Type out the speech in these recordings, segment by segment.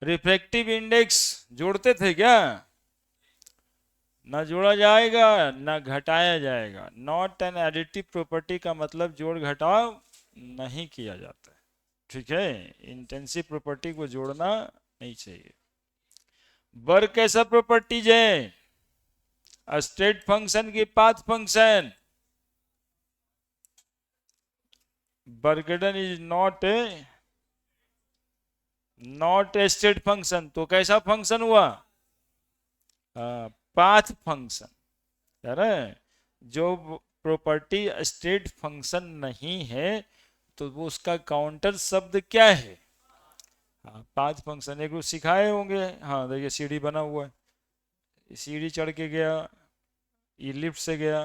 Refractive index जोड़ते थे क्या? ना जोड़ा जाएगा ना घटाया जाएगा। नॉट एन एडिटिव प्रॉपर्टी का मतलब जोड़ घटाव नहीं किया जाता है। ठीक है, इंटेंसिव प्रॉपर्टी को जोड़ना नहीं चाहिए। वर्ग कैसा प्रॉपर्टीज है? स्टेट फंक्शन की path function. Work done is not a state function, तो कैसा फंक्शन हुआ? Path function. है ना? जो प्रॉपर्टी स्टेट फंक्शन नहीं है तो वो उसका काउंटर शब्द क्या है? हाँ, पाथ फंक्शन। एक रोज सिखाए होंगे। हाँ देखिए, सीढ़ी बना हुआ है, सीढ़ी चढ़ के गया, ये लिफ्ट से गया,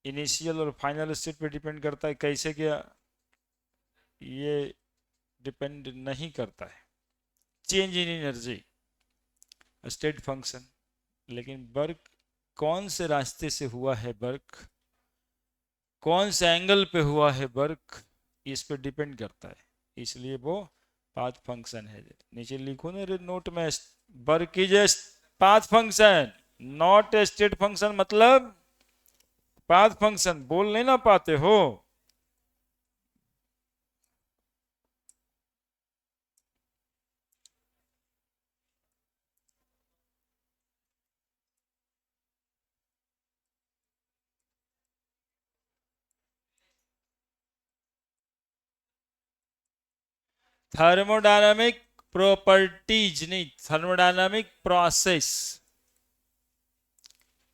इनिशियल और फाइनल स्टेट पे डिपेंड करता है कैसे गया, ये डिपेंड नहीं करता है। Change in energy state function. लेकिन वर्क कौन से रास्ते से हुआ है, वर्क कौन से एंगल पे हुआ है, वर्क इस पे डिपेंड करता है, इसलिए वो पाथ फंक्शन है। नीचे लिखो ना रे नोट में, work is a path function not a state function, मतलब पाथ फंक्शन। बोल नहीं ना पाते हो? थर्मोडायनामिक प्रॉपर्टीज नहीं, थर्मोडायनामिक प्रोसेस।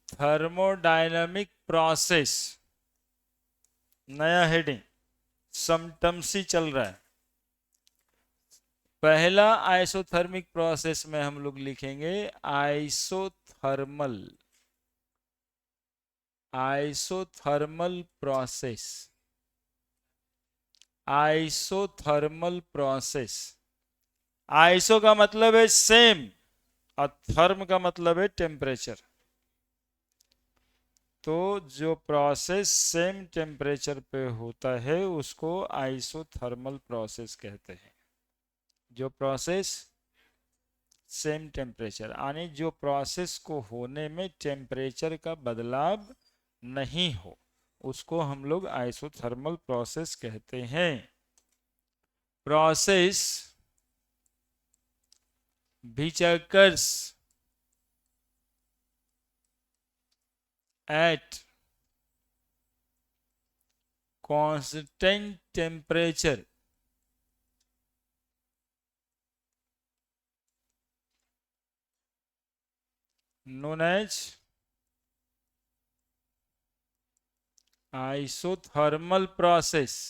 थर्मोडायनामिक प्रोसेस नया हेडिंग, समटम्स ही चल रहा है। पहला आइसोथर्मिक प्रोसेस में हम लोग लिखेंगे isothermal, isothermal process, isothermal process. Iso का मतलब है सेम और थर्म का मतलब है टेम्परेचर। तो जो प्रोसेस सेम टेम्परेचर पे होता है उसको आइसोथर्मल प्रोसेस कहते हैं। जो प्रोसेस सेम टेम्परेचर, यानी जो प्रोसेस को होने में टेम्परेचर का बदलाव नहीं हो, उसको हम लोग आइसोथर्मल प्रोसेस कहते हैं। Process which occurs at constant temperature known as isothermal process।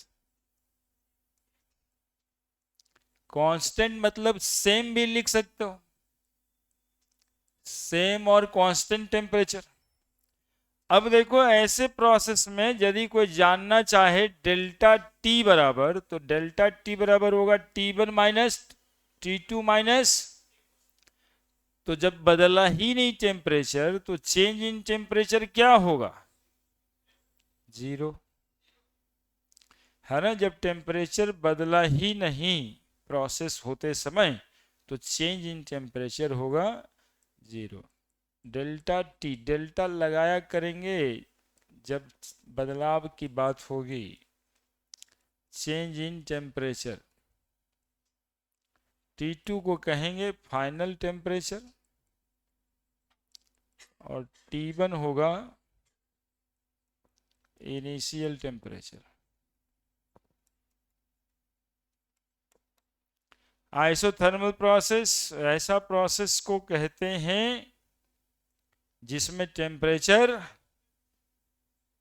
Constant मतलब सेम भी लिख सकते हो, सेम और कांस्टेंट टेम्परेचर। अब देखो, ऐसे प्रोसेस में यदि कोई जानना चाहे डेल्टा टी बराबर, तो डेल्टा टी बराबर होगा T1 माइनस T2 माइनस, तो जब बदला ही नहीं टेम्परेचर तो चेंज इन टेम्परेचर क्या होगा? जीरो। है ना? जब टेम्परेचर बदला ही नहीं प्रोसेस होते समय तो चेंज इन टेम्परेचर होगा जीरो। डेल्टा टी, डेल्टा लगाया करेंगे जब बदलाव की बात होगी। चेंज इन टेम्परेचर, T2 को कहेंगे फाइनल टेम्परेचर और T1 होगा इनिशियल टेम्परेचर। आइसोथर्मल प्रोसेस ऐसा प्रोसेस को कहते हैं जिसमें टेम्परेचर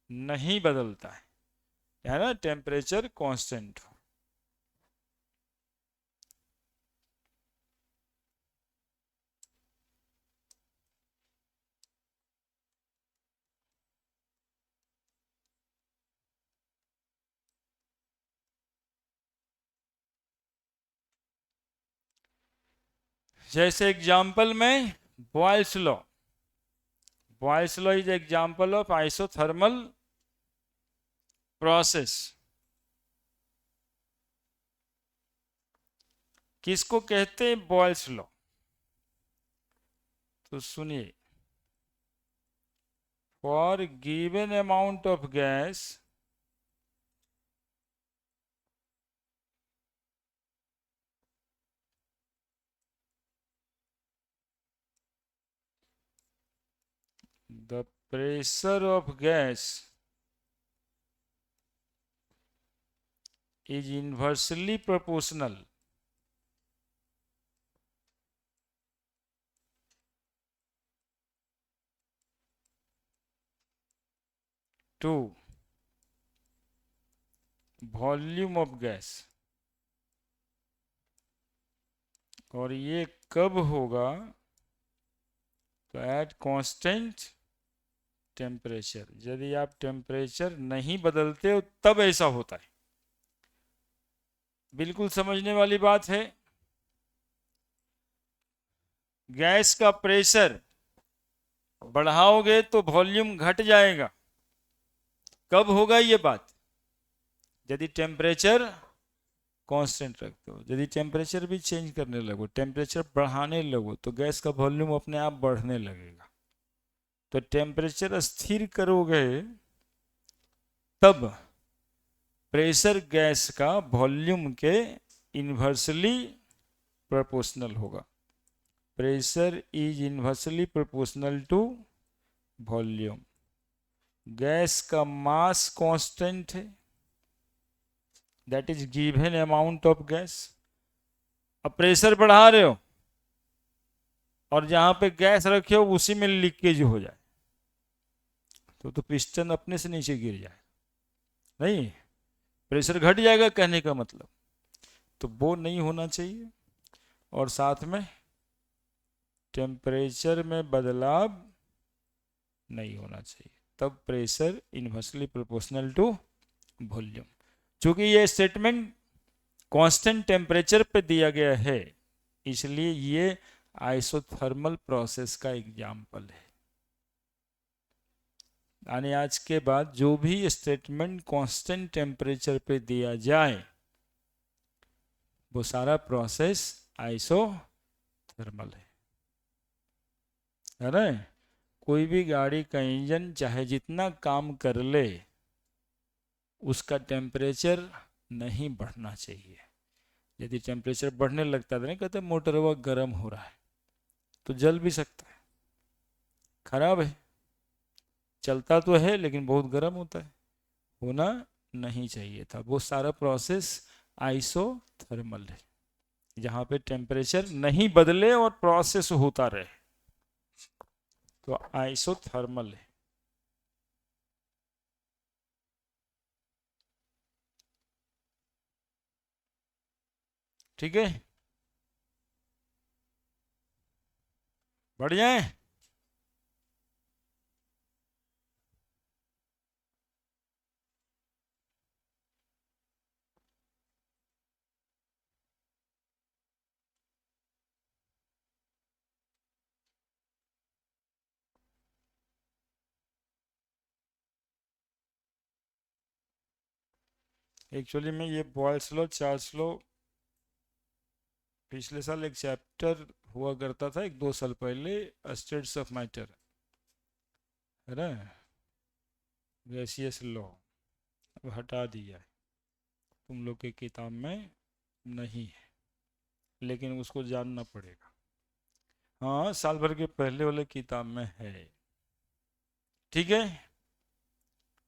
नहीं बदलता है ना? टेम्परेचर कांस्टेंट हो। जैसे एग्जांपल में Boyle's law, Boyle's law is example of isothermal process. किसको कहते हैं बॉयल्स लॉ? तो सुनिए, for given amount of gas the pressure of gas is inversely proportional to volume of gas। और ये कब होगा? तो एट कांस्टेंट टेम्परेचर। यदि आप टेम्परेचर नहीं बदलते हो तब ऐसा होता है। बिल्कुल समझने वाली बात है। गैस का प्रेशर बढ़ाओगे तो वॉल्यूम घट जाएगा। कब होगा ये बात? यदि टेम्परेचर कांस्टेंट रखते हो। यदि टेम्परेचर भी चेंज करने लगो, टेम्परेचर बढ़ाने लगो, तो गैस का वॉल्यूम अपने आप बढ़ने लगेगा। तो टेम्परेचर स्थिर करोगे तब प्रेशर गैस का वॉल्यूम के इन्वर्सली प्रोपोर्शनल होगा। Pressure is inversely proportional to volume. Gas का मास कांस्टेंट है, that is given amount of gas. अब प्रेशर बढ़ा रहे हो और जहां पे गैस रखे हो उसी में लीकेज हो जाए तो पिस्टन अपने से नीचे गिर जाए, नहीं, प्रेशर घट जाएगा कहने का मतलब। तो वो नहीं होना चाहिए। और साथ में टेम्परेचर में बदलाव नहीं होना चाहिए, तब pressure inversely proportional to volume. चूंकि ये स्टेटमेंट कांस्टेंट टेम्परेचर पे दिया गया है, इसलिए ये आइसोथर्मल प्रोसेस का एग्जाम्पल है। यानी आज के बाद जो भी स्टेटमेंट कांस्टेंट टेम्परेचर पे दिया जाए वो सारा प्रोसेस आइसोथर्मल है ना। कोई भी गाड़ी का इंजन चाहे जितना काम कर ले, उसका टेम्परेचर नहीं बढ़ना चाहिए। यदि टेम्परेचर बढ़ने लगता है तो नहीं कहते मोटर वो गर्म हो रहा है, तो जल भी सकता है, खराब है। चलता तो है लेकिन बहुत गर्म होता है, होना नहीं चाहिए था। वो सारा प्रोसेस आइसोथर्मल है, जहाँ पे टेम्परेचर नहीं बदले और प्रोसेस होता रहे, तो आइसोथर्मल है। ठीक है, बढ़ जाए। एक्चुअली में ये बॉयल्स लॉ, चार्ल्स लॉ पिछले साल एक चैप्टर हुआ करता था, 1-2 साल पहले, स्टेट्स ऑफ मैटर, है ना, गैसियस लॉ। अब हटा दिया है, तुम लोग के किताब में नहीं है, लेकिन उसको जानना पड़ेगा। हाँ, साल भर के पहले वाले किताब में है। ठीक है,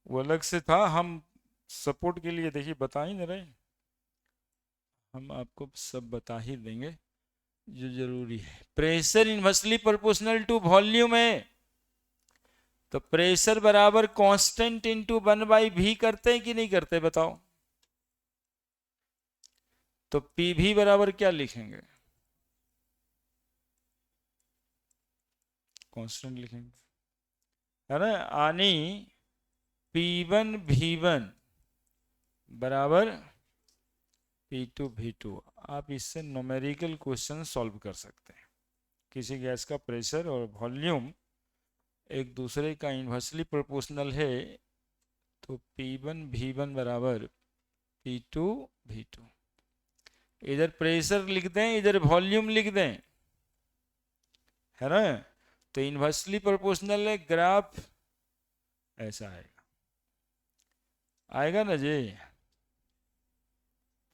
वो अलग से था। हम सपोर्ट के लिए देखिए बता ही नहीं रहे, हम आपको सब बता ही देंगे जो जरूरी है। Pressure inversely proportional to volume है, तो प्रेशर बराबर कांस्टेंट इनटू 1/v करते हैं कि नहीं करते बताओ? तो पीवी बराबर क्या लिखेंगे? कांस्टेंट लिखेंगे, है ना। यानी P1 V1 बराबर P2 V2। आप इससे न्यूमेरिकल क्वेश्चन सॉल्व कर सकते हैं। किसी गैस का प्रेशर और वॉल्यूम एक दूसरे का इन्वर्सली प्रोपोर्शनल है, तो P1 V1 बराबर P2 V2। इधर प्रेशर लिख दें, इधर वॉल्यूम लिख दें, है ना। तो इन्वर्सली प्रोपोर्शनल है, ग्राफ ऐसा आएगा, आएगा ना जी।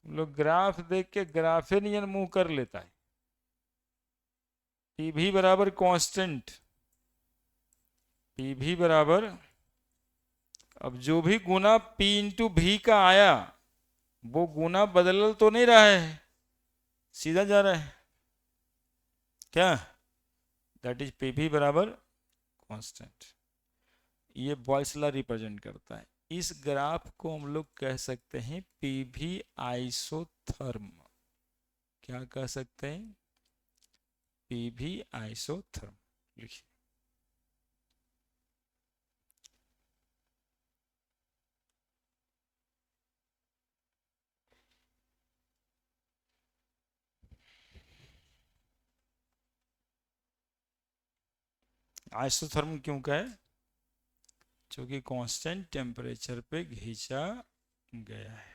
लोग ग्राफ देख के ग्राफेनियन मुंह कर लेता है। पी भी बराबर कांस्टेंट, पी भी बराबर, अब जो भी गुना P इंटू भी का आया वो गुना बदल तो नहीं रहा है, सीधा जा रहा है क्या, दैट इज P भी बराबर कांस्टेंट। ये बॉयल्स लॉ रिप्रेजेंट करता है। इस ग्राफ को हम लोग कह सकते हैं P भी आइसोथर्म। क्या कह सकते हैं, P भी आइसोथर्म। लिखिए, आइसोथर्म क्यों कहे, क्योंकि कांस्टेंट टेम्परेचर पे खींचा गया है।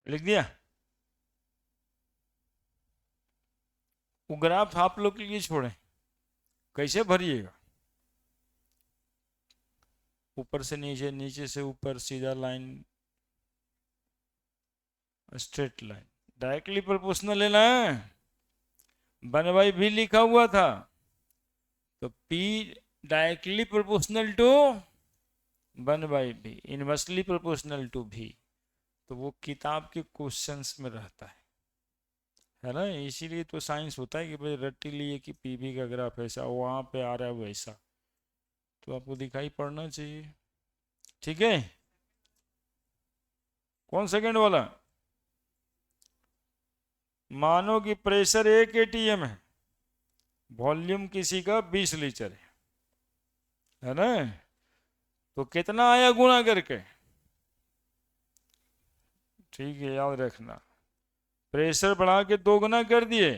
लिख दिया। वो ग्राफ आप लोग के लिए छोड़ें, कैसे भरिएगा, ऊपर से नीचे, नीचे से ऊपर, सीधा line, straight line, directly proportional लेना है। 1 भी लिखा हुआ था, तो P directly proportional to 1/v, inversely proportional to V। तो वो किताब के क्वेश्चंस में रहता है ना। इसीलिए तो साइंस होता है कि भाई रट लिए कि पीवी का ग्राफ ऐसा, वहां पे आ रहा है वैसा, तो आपको दिखाई पड़ना चाहिए। ठीक है, कौन सेकंड वाला, मानो कि प्रेशर 1 ATM है, वॉल्यूम किसी का 20 लीटर है ना, तो कितना आया गुना करके, ठीक है याद रखना, प्रेशर बढ़ा के 2 गुना कर दिए।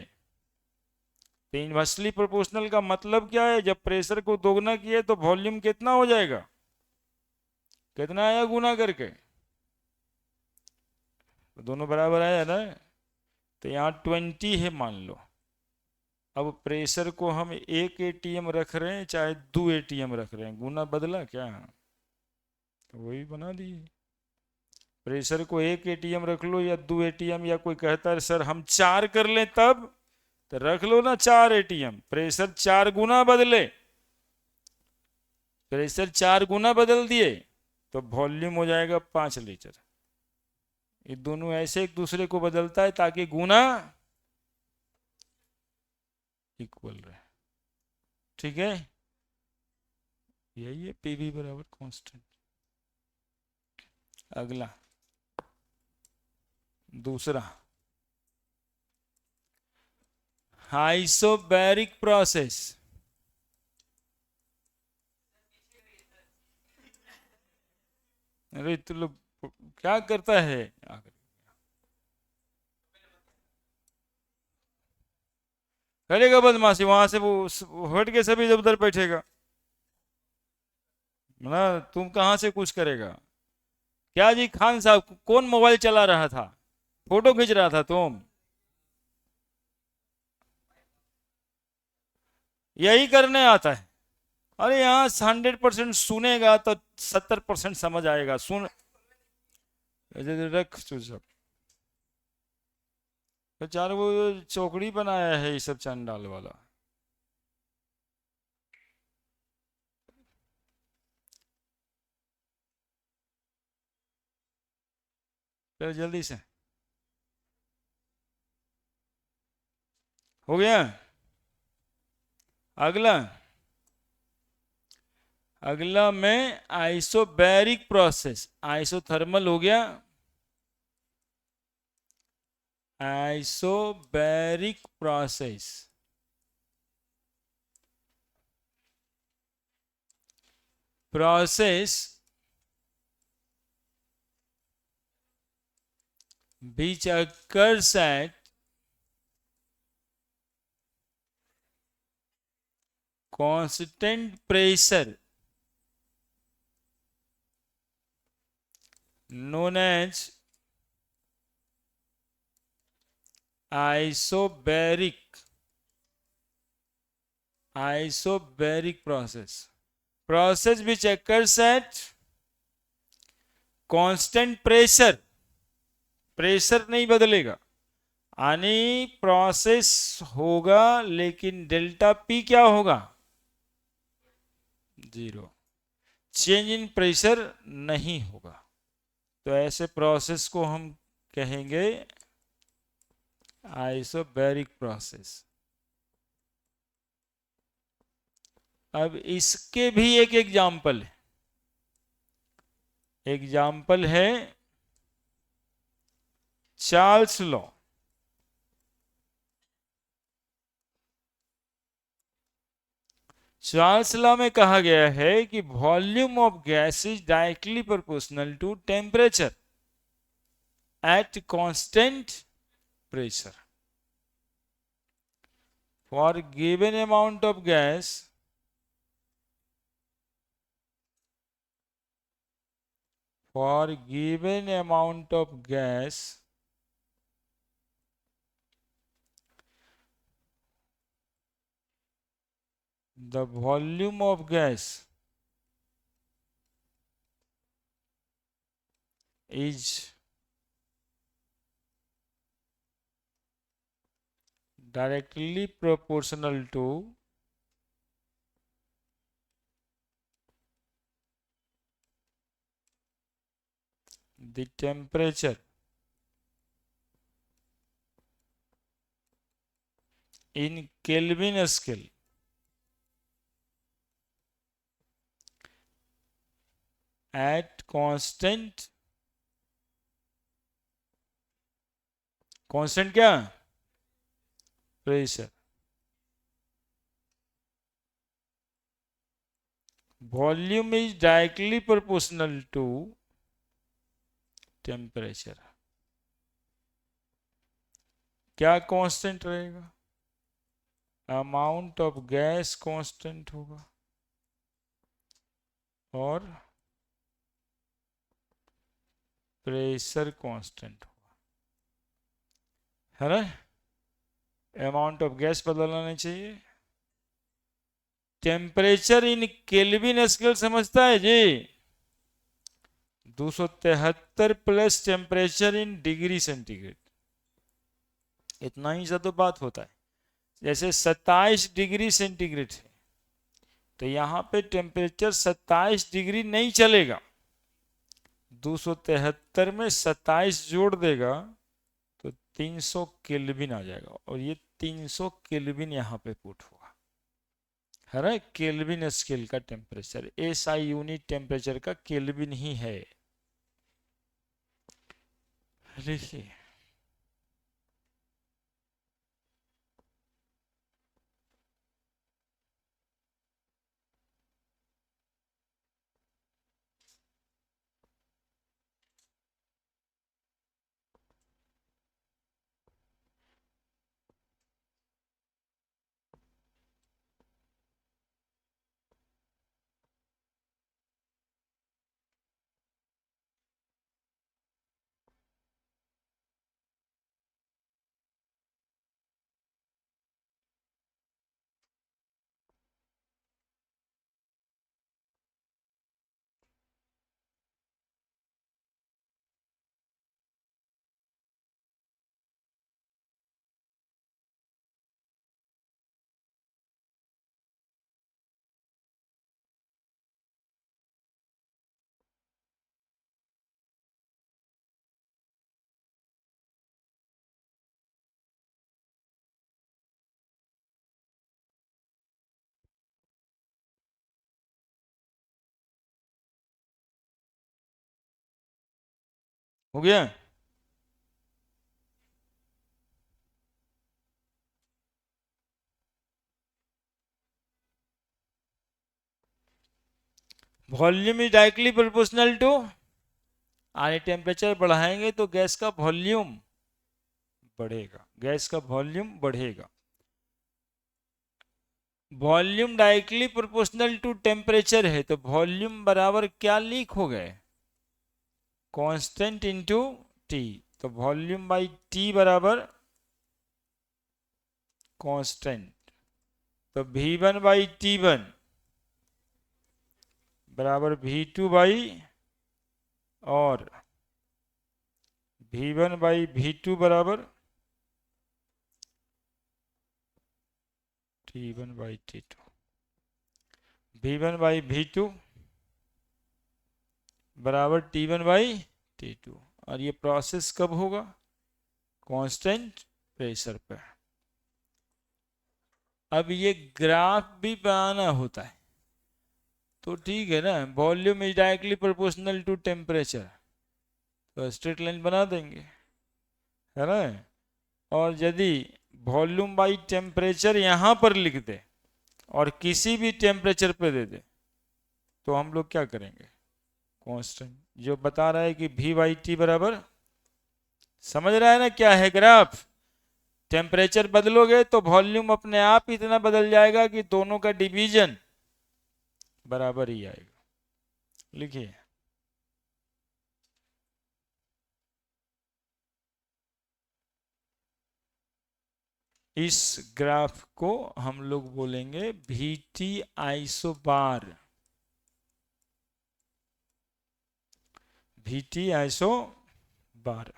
तो इनवर्सली प्रोपोर्शनल का मतलब क्या है, जब प्रेशर को 2 गुना किए तो वॉल्यूम कितना हो जाएगा, कितना आया गुना करके, तो दोनों बराबर आया ना। तो यहाँ 20 है मान लो। अब प्रेशर को हम 1 ATM रख रहे हैं चाहे 2 ATM रख रहे हैं, गुना बदला क्या, तो वही बना दिए। प्रेशर को 1 ATM रख लो या 2 ATM, या कोई कहता है सर हम 4 कर लें तब, तो रख लो ना 4 ATM, प्रेशर 4 गुना बदले, प्रेशर 4 गुना बदल दिए तो वॉल्यूम हो जाएगा 5 लीटर। ये दोनों ऐसे एक दूसरे को बदलता है ताकि गुना इक्वल रहे। ठीक है, यही है पीवी बराबर कांस्टेंट। अगला दूसरा, आइसोबैरिक प्रोसेस। अरे तो लोग क्या करता है करेगा बदमाशी, वहां से वो हट के सभी इधर उधर बैठेगा ना। तुम कहाँ से कुछ करेगा? क्या जी खान साहब, कौन मोबाइल चला रहा था? फोटो खींच रहा था तुम? यही करने आता है? अरे यहाँ 100% सुनेगा तो 70% समझ आएगा। सुन, रख चुप। बेचारा वो चौकड़ी बनाया है ये सब चंडाल वाला। चलो जल्दी से, हो गया। अगला, अगला में आइसोबैरिक प्रोसेस। आइसोथर्मल हो गया, isobaric process. Process which occurs at constant pressure known as isobaric, isobaric process। process which occurs at constant pressure, pressure नहीं बदलेगा, यानी प्रोसेस होगा लेकिन डेल्टा पी क्या होगा? जीरो। चेंज इन प्रेशर नहीं होगा। तो ऐसे प्रोसेस को हम कहेंगे आइसोबैरिक प्रोसेस। अब इसके भी एक एग्जाम्पल है। एग्जाम्पल है चार्ल्स लॉ। चार्ल्स लॉ में कहा गया है कि volume of gas is directly proportional to temperature at constant pressure. For given amount of gas, for given amount of gas, the volume of gas is directly proportional to the temperature in Kelvin scale at constant, constant क्या? Pressure. Volume is directly proportional to temperature. क्या constant रहेगा? Amount of gas constant होगा और pressure constant होगा, है ना? Amount of gas बदलना नहीं चाहिए। टेम्परेचर इन केल्विन स्केल समझता है जी? 273 plus temperature in degree centigrade, इतना ही सा तो बात होता है। जैसे 27 डिग्री सेंटीग्रेड है तो यहाँ पे टेम्परेचर 27 डिग्री नहीं चलेगा, 273 में 27 जोड़ देगा तो 300 केल्विन आ जाएगा, और ये 300 केल्विन यहाँ पे पुट होगा, है ना? केल्विन स्केल का टेम्परेचर, एसआई यूनिट टेम्परेचर का केल्विन ही है। लिखिए, हो गया। Volume is directly proportional to, यानी टेम्परेचर बढ़ाएंगे तो गैस का वॉल्यूम बढ़ेगा, गैस का वॉल्यूम बढ़ेगा। Volume directly proportional to temperature है तो वॉल्यूम बराबर क्या लीक हो गए, कांस्टेंट इनटू टी। तो वॉल्यूम बाई टी बराबर कांस्टेंट, तो V1 बाई T1 बराबर V2 बाई, और V1 बाई V2 बराबर T1 by T2, V1 by V2 बराबर T1 बाई T2। और ये प्रोसेस कब होगा, कांस्टेंट प्रेशर पे। अब ये ग्राफ भी बनाना होता है तो ठीक है ना, volume is directly proportional to temperature, तो स्ट्रेट लाइन बना देंगे, है ना। और यदि वॉल्यूम बाई टेम्परेचर यहाँ पर लिख दे और किसी भी टेम्परेचर पे दे दे तो हम लोग क्या करेंगे, कांस्टेंट जो बता रहा है कि V बाई टी बराबर, समझ रहा है ना क्या है ग्राफ। टेम्परेचर बदलोगे तो वॉल्यूम अपने आप इतना बदल जाएगा कि दोनों का डिवीजन बराबर ही आएगा। लिखिए, इस ग्राफ को हम लोग बोलेंगे VT आइसोबार, VT आइसोबार।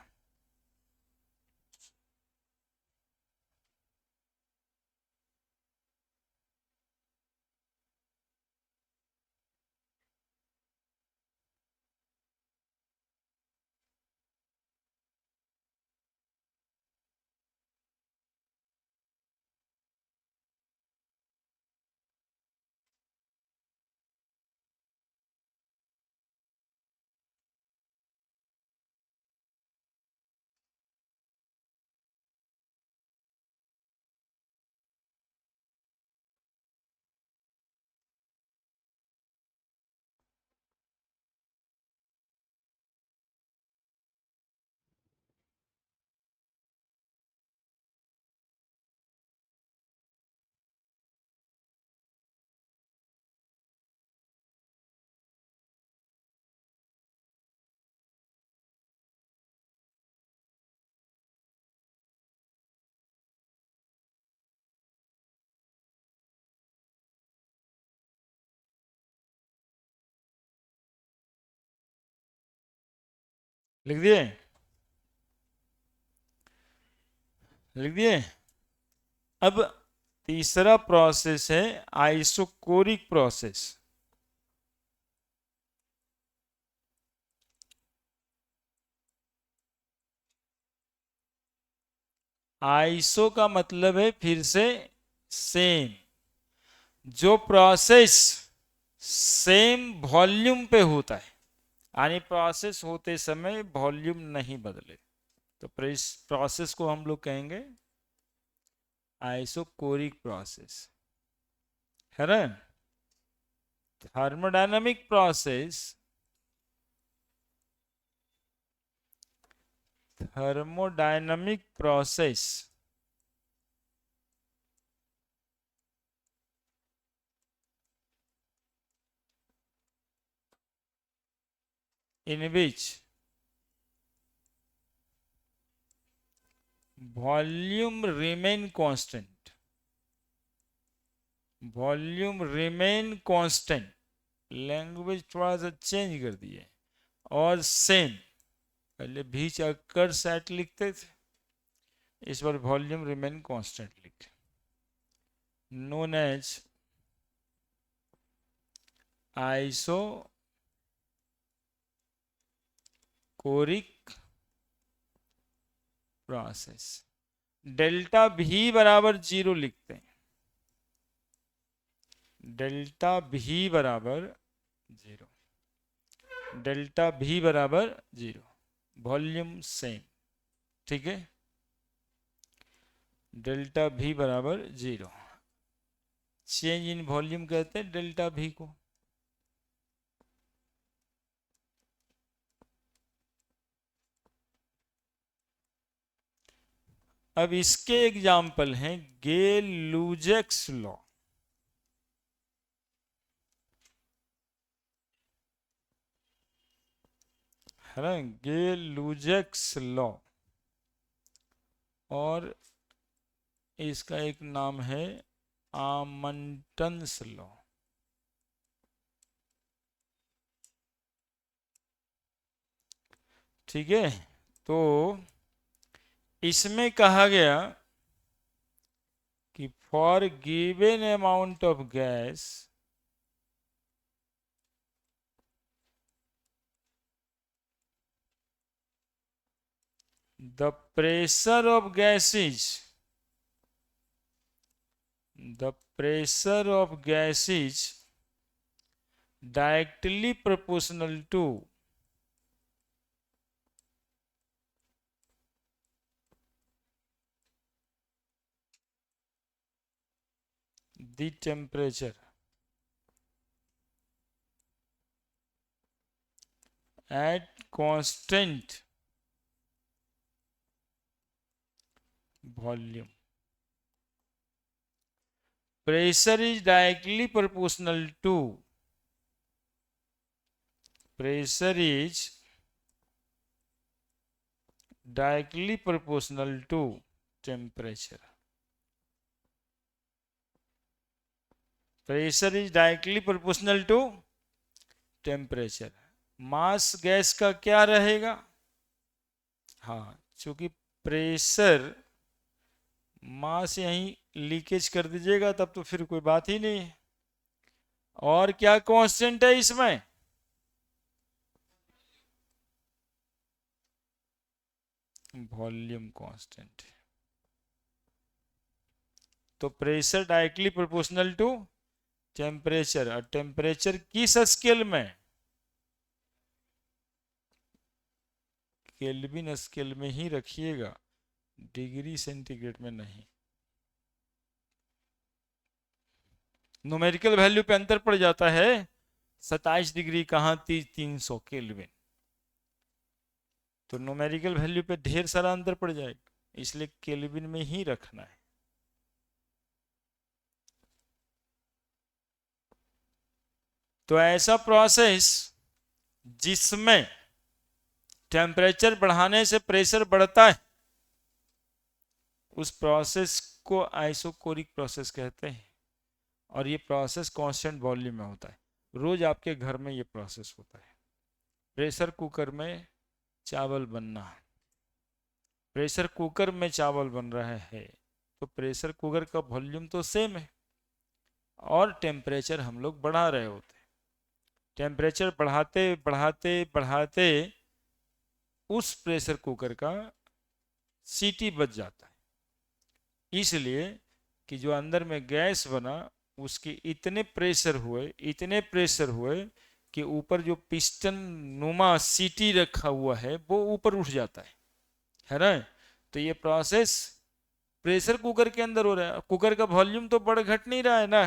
लिख दिए, लिख दिए। अब तीसरा प्रोसेस है आइसोकोरिक प्रोसेस। आइसो का मतलब है फिर से सेम, जो प्रोसेस सेम वॉल्यूम पे होता है, यानी प्रोसेस होते समय वॉल्यूम नहीं बदले, तो प्रोसेस को हम लोग कहेंगे आइसोकोरिक प्रोसेस, है ना। Thermodynamic process, thermodynamic process in which volume remain constant, volume remain constant, language थोड़ा सा चेंज कर दिए, और सेम, पहले बीच अक्कर सेट लिखते थे, इस बार वॉल्यूम रिमेन कांस्टेंट लिख, known as isochoric process. Delta भी बराबर 0 लिखते हैं, डेल्टा भी बराबर 0, डेल्टा भी बराबर 0। वॉल्यूम सेम, ठीक है। डेल्टा V बराबर 0, चेंज इन वॉल्यूम कहते हैं डेल्टा V को। अब इसके एग्जाम्पल हैं गेल-लुजैक्स लॉ। है ना, गेल-लुजैक्स लॉ, और इसका एक नाम है आमंटन्स लॉ। ठीक है, तो इसमें कहा गया कि for given amount of gas the pressure of gas is directly proportional to the temperature at constant volume. Pressure is directly proportional to temperature. Pressure is directly proportional to temperature. Mass gas का क्या रहेगा? हाँ, चूंकि pressure मास यहीं leakage कर दीजिएगा तब तो फिर कोई बात ही नहीं है। और क्या कांस्टेंट है इसमें? Volume constant. तो pressure directly proportional to temperature, और टेम्परेचर किस स्केल में? केल्विन स्केल में ही रखिएगा, डिग्री सेंटीग्रेड में नहीं। न्यूमेरिकल वैल्यू पे अंतर पड़ जाता है, 27 डिग्री कहाँ 300 केल्विन, तो न्यूमेरिकल वैल्यू पे ढेर सारा अंतर पड़ जाएगा, इसलिए केल्विन में ही रखना है। तो ऐसा प्रोसेस जिसमें टेम्परेचर बढ़ाने से प्रेशर बढ़ता है, उस प्रोसेस को आइसोकोरिक प्रोसेस कहते हैं, और ये प्रोसेस कांस्टेंट वॉल्यूम में होता है। रोज आपके घर में ये प्रोसेस होता है। प्रेशर कुकर में चावल बनना, प्रेशर कुकर में चावल बन रहा है, तो प्रेशर कुकर का वॉल्यूम तो सेम है, और टेम्परेचर हम लोग बढ़ा रहे होते हैं। टेम्परेचर बढ़ाते बढ़ाते बढ़ाते उस प्रेशर कुकर का सीटी बच जाता है, इसलिए कि जो अंदर में गैस बना उसके इतने प्रेशर हुए कि ऊपर जो पिस्टन नुमा सीटी रखा हुआ है वो ऊपर उठ जाता है ना। तो ये प्रोसेस प्रेशर कुकर के अंदर हो रहा है, कुकर का वॉल्यूम तो बढ़ घट नहीं रहा है ना।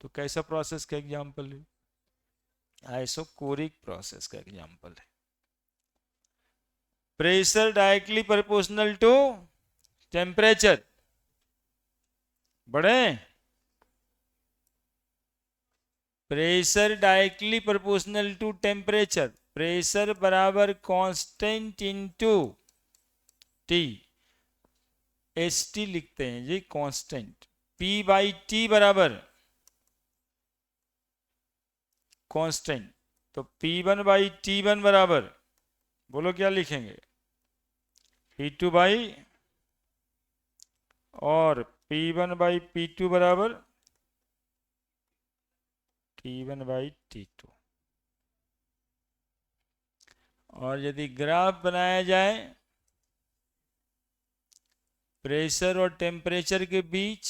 तो कैसा प्रोसेस का एग्जांपल है? आइसोकोरिक प्रोसेस का एग्जांपल है। Pressure directly proportional to temperature बढ़े, pressure directly proportional to temperature, pressure बराबर constant into T, S T लिखते हैं जी कांस्टेंट, पी बाई टी बराबर कांस्टेंट, तो P1 बाई T1 बराबर, बोलो क्या लिखेंगे? P2 बाई, और P1 बाई P2 बराबर T1 बाई T2। और यदि ग्राफ बनाया जाए प्रेशर और टेम्परेचर के बीच,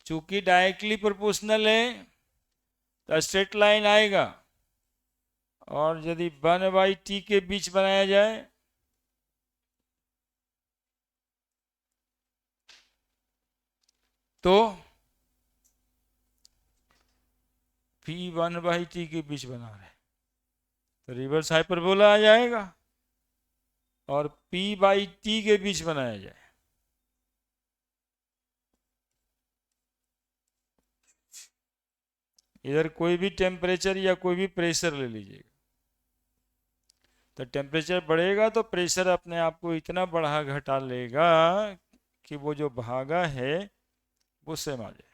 चूंकि डायरेक्टली प्रोपोर्शनल है तो स्ट्रेट लाइन आएगा, और यदि 1/t के बीच बनाया जाए तो P 1/t के बीच बना रहे तो रिवर्स हाइपरबोला आ जाएगा। और P/t के बीच बनाया जाए इधर कोई भी टेम्परेचर या कोई भी प्रेशर ले लीजिएगा, तो टेम्परेचर बढ़ेगा तो प्रेशर अपने आप को इतना बढ़ा घटा लेगा कि वो जो भागा है वो सेम आ जाए।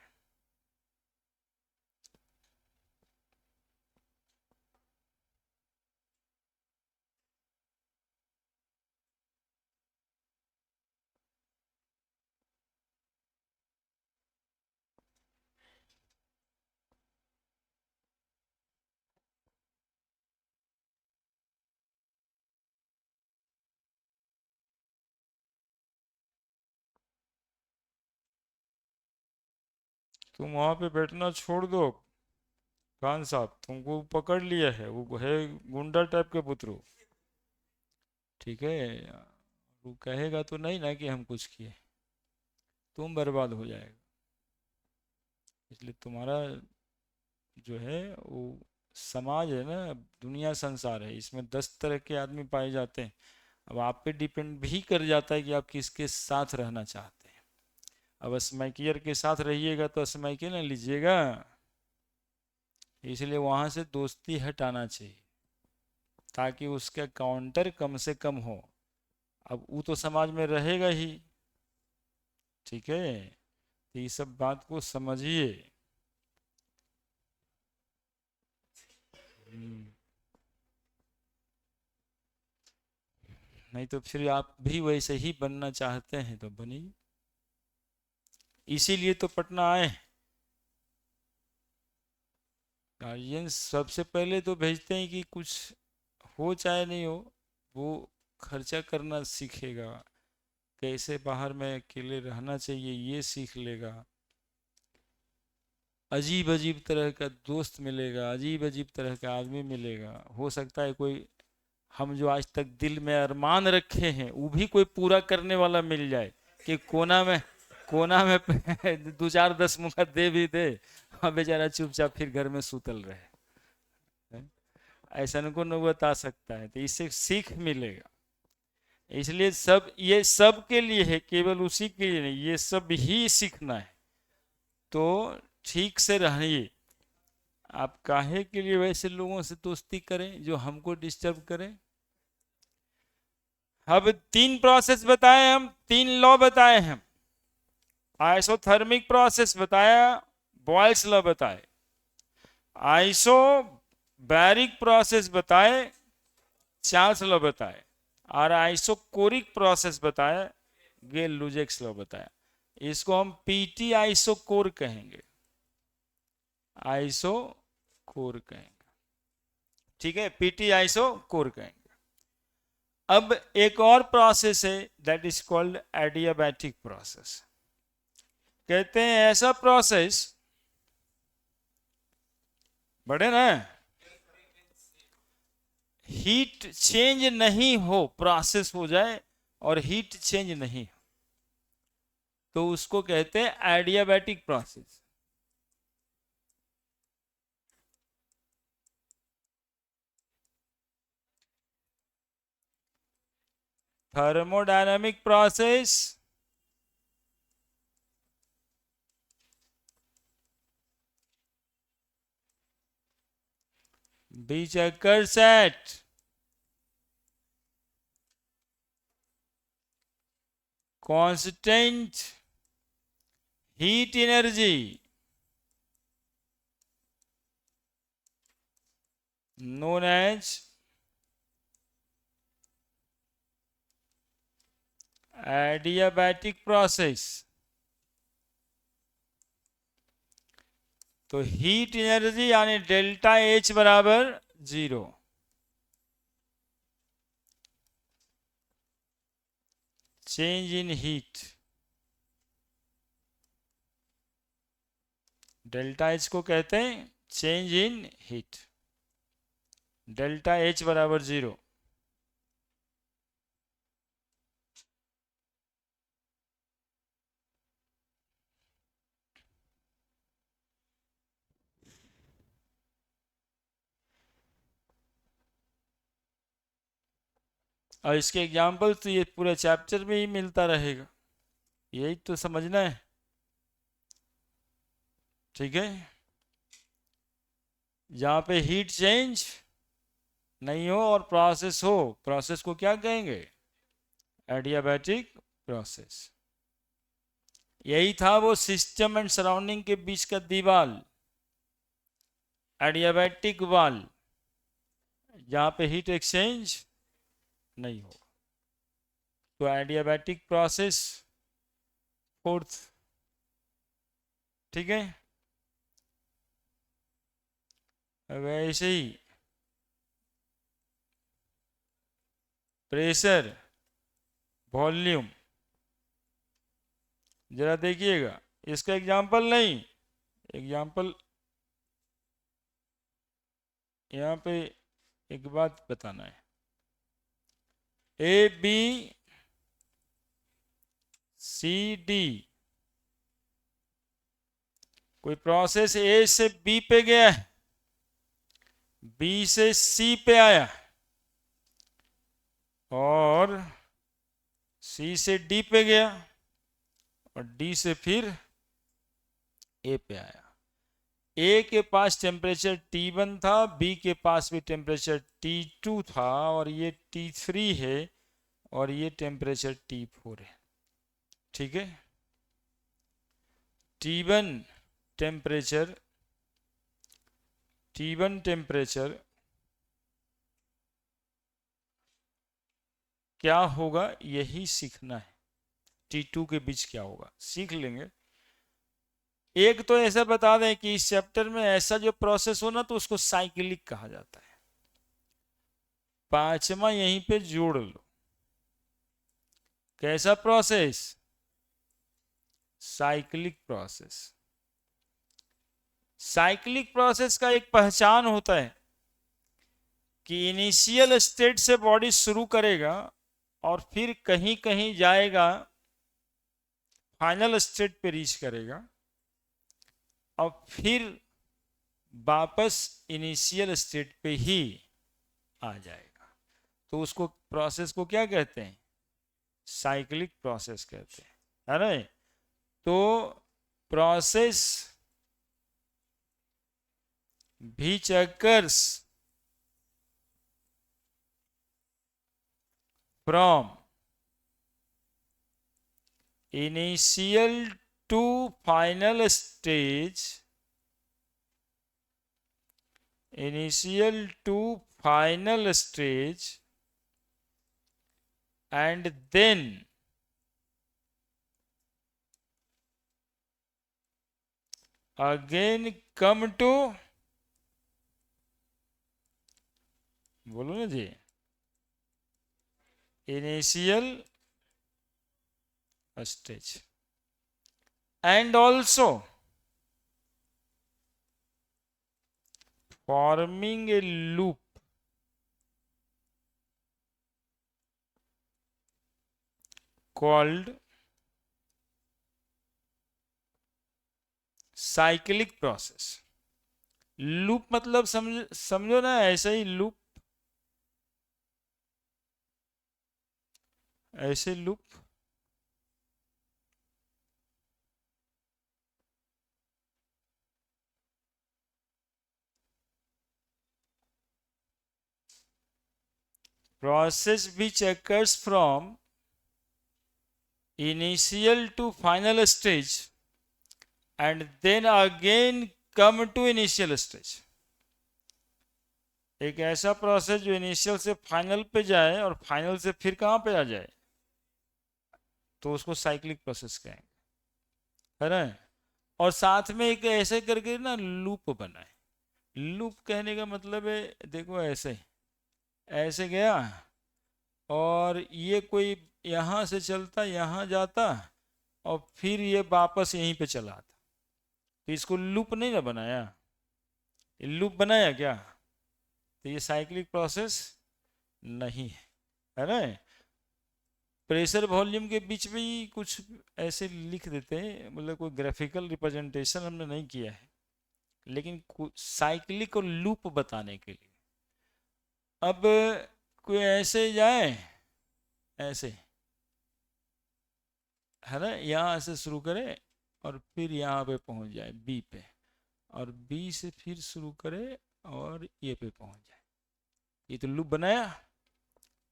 तुम वहां पे बैठना छोड़ दो खान साहब, तुमको पकड़ लिया है, वो है गुंडा टाइप के पुत्र। ठीक है, वो कहेगा तो नहीं ना कि हम कुछ किए, तुम बर्बाद हो जाएगा। इसलिए तुम्हारा जो है वो समाज है ना, दुनिया संसार है, इसमें 10 तरह के आदमी पाए जाते हैं। अब आप पे डिपेंड भी कर जाता है कि आप किसके साथ रहना चाहते हैं। अब स्मैकियर के साथ रहिएगा तो स्मैकियर ना लीजिएगा, इसलिए वहां से दोस्ती हटाना चाहिए ताकि उसका काउंटर कम से कम हो। अब वो तो समाज में रहेगा ही, ठीक है, तो ये सब बात को समझिए। हम्म, नहीं तो फिर आप भी वैसे ही बनना चाहते हैं तो बनिए, इसीलिए तो पटना आए। गार्जियन सबसे पहले तो भेजते हैं कि कुछ हो चाहे नहीं हो, वो खर्चा करना सीखेगा, कैसे बाहर में अकेले रहना चाहिए ये सीख लेगा, अजीब अजीब तरह का दोस्त मिलेगा, अजीब अजीब तरह का आदमी मिलेगा। हो सकता है कोई हम जो आज तक दिल में अरमान रखे हैं वो भी कोई पूरा करने वाला मिल जाए, कि कोना में 2 4 10 मुखा दे भी दे और बेचारा चुपचाप फिर घर में सुतल रहे। ऐसा को न बता सकता है, तो इससे सीख मिलेगा। इसलिए सब ये सब के लिए है, केवल उसी के लिए नहीं, ये सब ही सीखना है। तो ठीक से रहिए। आप काहे के लिए वैसे लोगों से दोस्ती करें जो हमको डिस्टर्ब करें। अब 3 प्रोसेस बताए हम, 3 लॉ बताए हम। आइसोथर्मिक प्रोसेस बताया, बॉयल्स लॉ बताए, आइसोबैरिक प्रोसेस बताए, चार्ल्स लॉ बताए, और आइसोकोरिक प्रोसेस बताया, गेल लुजेक्स लॉ बताया। इसको हम पीटी आइसोकोर कहेंगे, आइसोकोर कहेंगे। ठीक है, पीटी आइसोकोर कहेंगे। अब एक और प्रोसेस है that is called adiabatic process. कहते हैं ऐसा प्रोसेस, बड़े ना, हीट चेंज नहीं हो, प्रोसेस हो जाए और हीट चेंज नहीं हो, तो उसको कहते हैं adiabatic process. Thermodynamic process, which occurs at constant heat energy known as adiabatic process। तो हीट एनर्जी यानी डेल्टा एच बराबर 0, change in heat. Delta H को कहते हैं change in heat, delta H बराबर 0। और इसके एग्जाम्पल तो ये पूरे चैप्टर में ही मिलता रहेगा, यही तो समझना है। ठीक है, जहाँ पे हीट चेंज नहीं हो और प्रोसेस हो, प्रोसेस को क्या कहेंगे? Adiabatic process. यही था वो सिस्टम एंड सराउंडिंग के बीच का दीवार, एडियाबैटिक वाल, जहाँ पे हीट एक्सचेंज नहीं होगा। तो एडियाबैटिक प्रोसेस फोर्थ। ठीक है, वैसे ही प्रेशर, वॉल्यूम, जरा देखिएगा इसका एग्जाम्पल नहीं, एग्जाम्पल यहाँ पे एक बात बताना है। ए बी सी डी, कोई प्रोसेस ए से बी पे गया है, बी से सी पे आया, और सी से डी पे गया, और डी से फिर ए पे आया। ए के पास टेम्परेचर T1 था, बी के पास भी टेम्परेचर T2 था, और ये T3 है, और ये टेम्परेचर T4 है। ठीक है, T1 टेम्परेचर, T1 टेम्परेचर क्या होगा यही सीखना है। T2 के बीच क्या होगा सीख लेंगे। एक तो ऐसा बता दें कि इस चैप्टर में ऐसा जो प्रोसेस हो ना, तो उसको साइक्लिक कहा जाता है। पांचवा यहीं पे जोड़ लो, कैसा process? Cyclic process. Cyclic process का एक पहचान होता है कि इनिशियल स्टेट से बॉडी शुरू करेगा और फिर कहीं कहीं जाएगा, फाइनल स्टेट पे रीच करेगा, और फिर वापस इनिशियल स्टेट पे ही आ जाएगा। तो उसको प्रोसेस को क्या कहते हैं? साइक्लिक प्रोसेस कहते हैं, है ना? तो process which occurs from initial to final stage, initial to final stage, and then again come to, बोलो ना जी, initial stage, and also forming a loop called cyclic process. Loop मतलब समझो ना, ऐसे ही लूप, ऐसे loop. Process which occurs from initial to final stage and then again come to initial stage। एक ऐसा process जो इनिशियल से फाइनल पे जाए और फाइनल से फिर कहाँ पे आ जाए, तो उसको साइक्लिक प्रोसेस कहेंगे, है ना? और साथ में एक ऐसे करके ना लूप बनाए। लूप कहने का मतलब है, देखो ऐसे ऐसे गया, और ये कोई यहाँ से चलता यहाँ जाता, और फिर ये वापस यहीं पे चला था, तो इसको लूप नहीं ना बनाया? लूप बनाया क्या? तो ये साइक्लिक प्रोसेस नहीं है ना। प्रेशर वॉल्यूम के बीच में ही कुछ ऐसे लिख देते हैं, मतलब कोई ग्राफिकल रिप्रेजेंटेशन हमने नहीं किया है, लेकिन साइक्लिक और लूप बताने के लिए। अब कोई ऐसे जाए, ऐसे है ना, यहाँ से शुरू करे और फिर यहाँ पे पहुंच जाए बी पे, और बी से फिर शुरू करे और ये पे पहुंच जाए, ये तो लूप बनाया।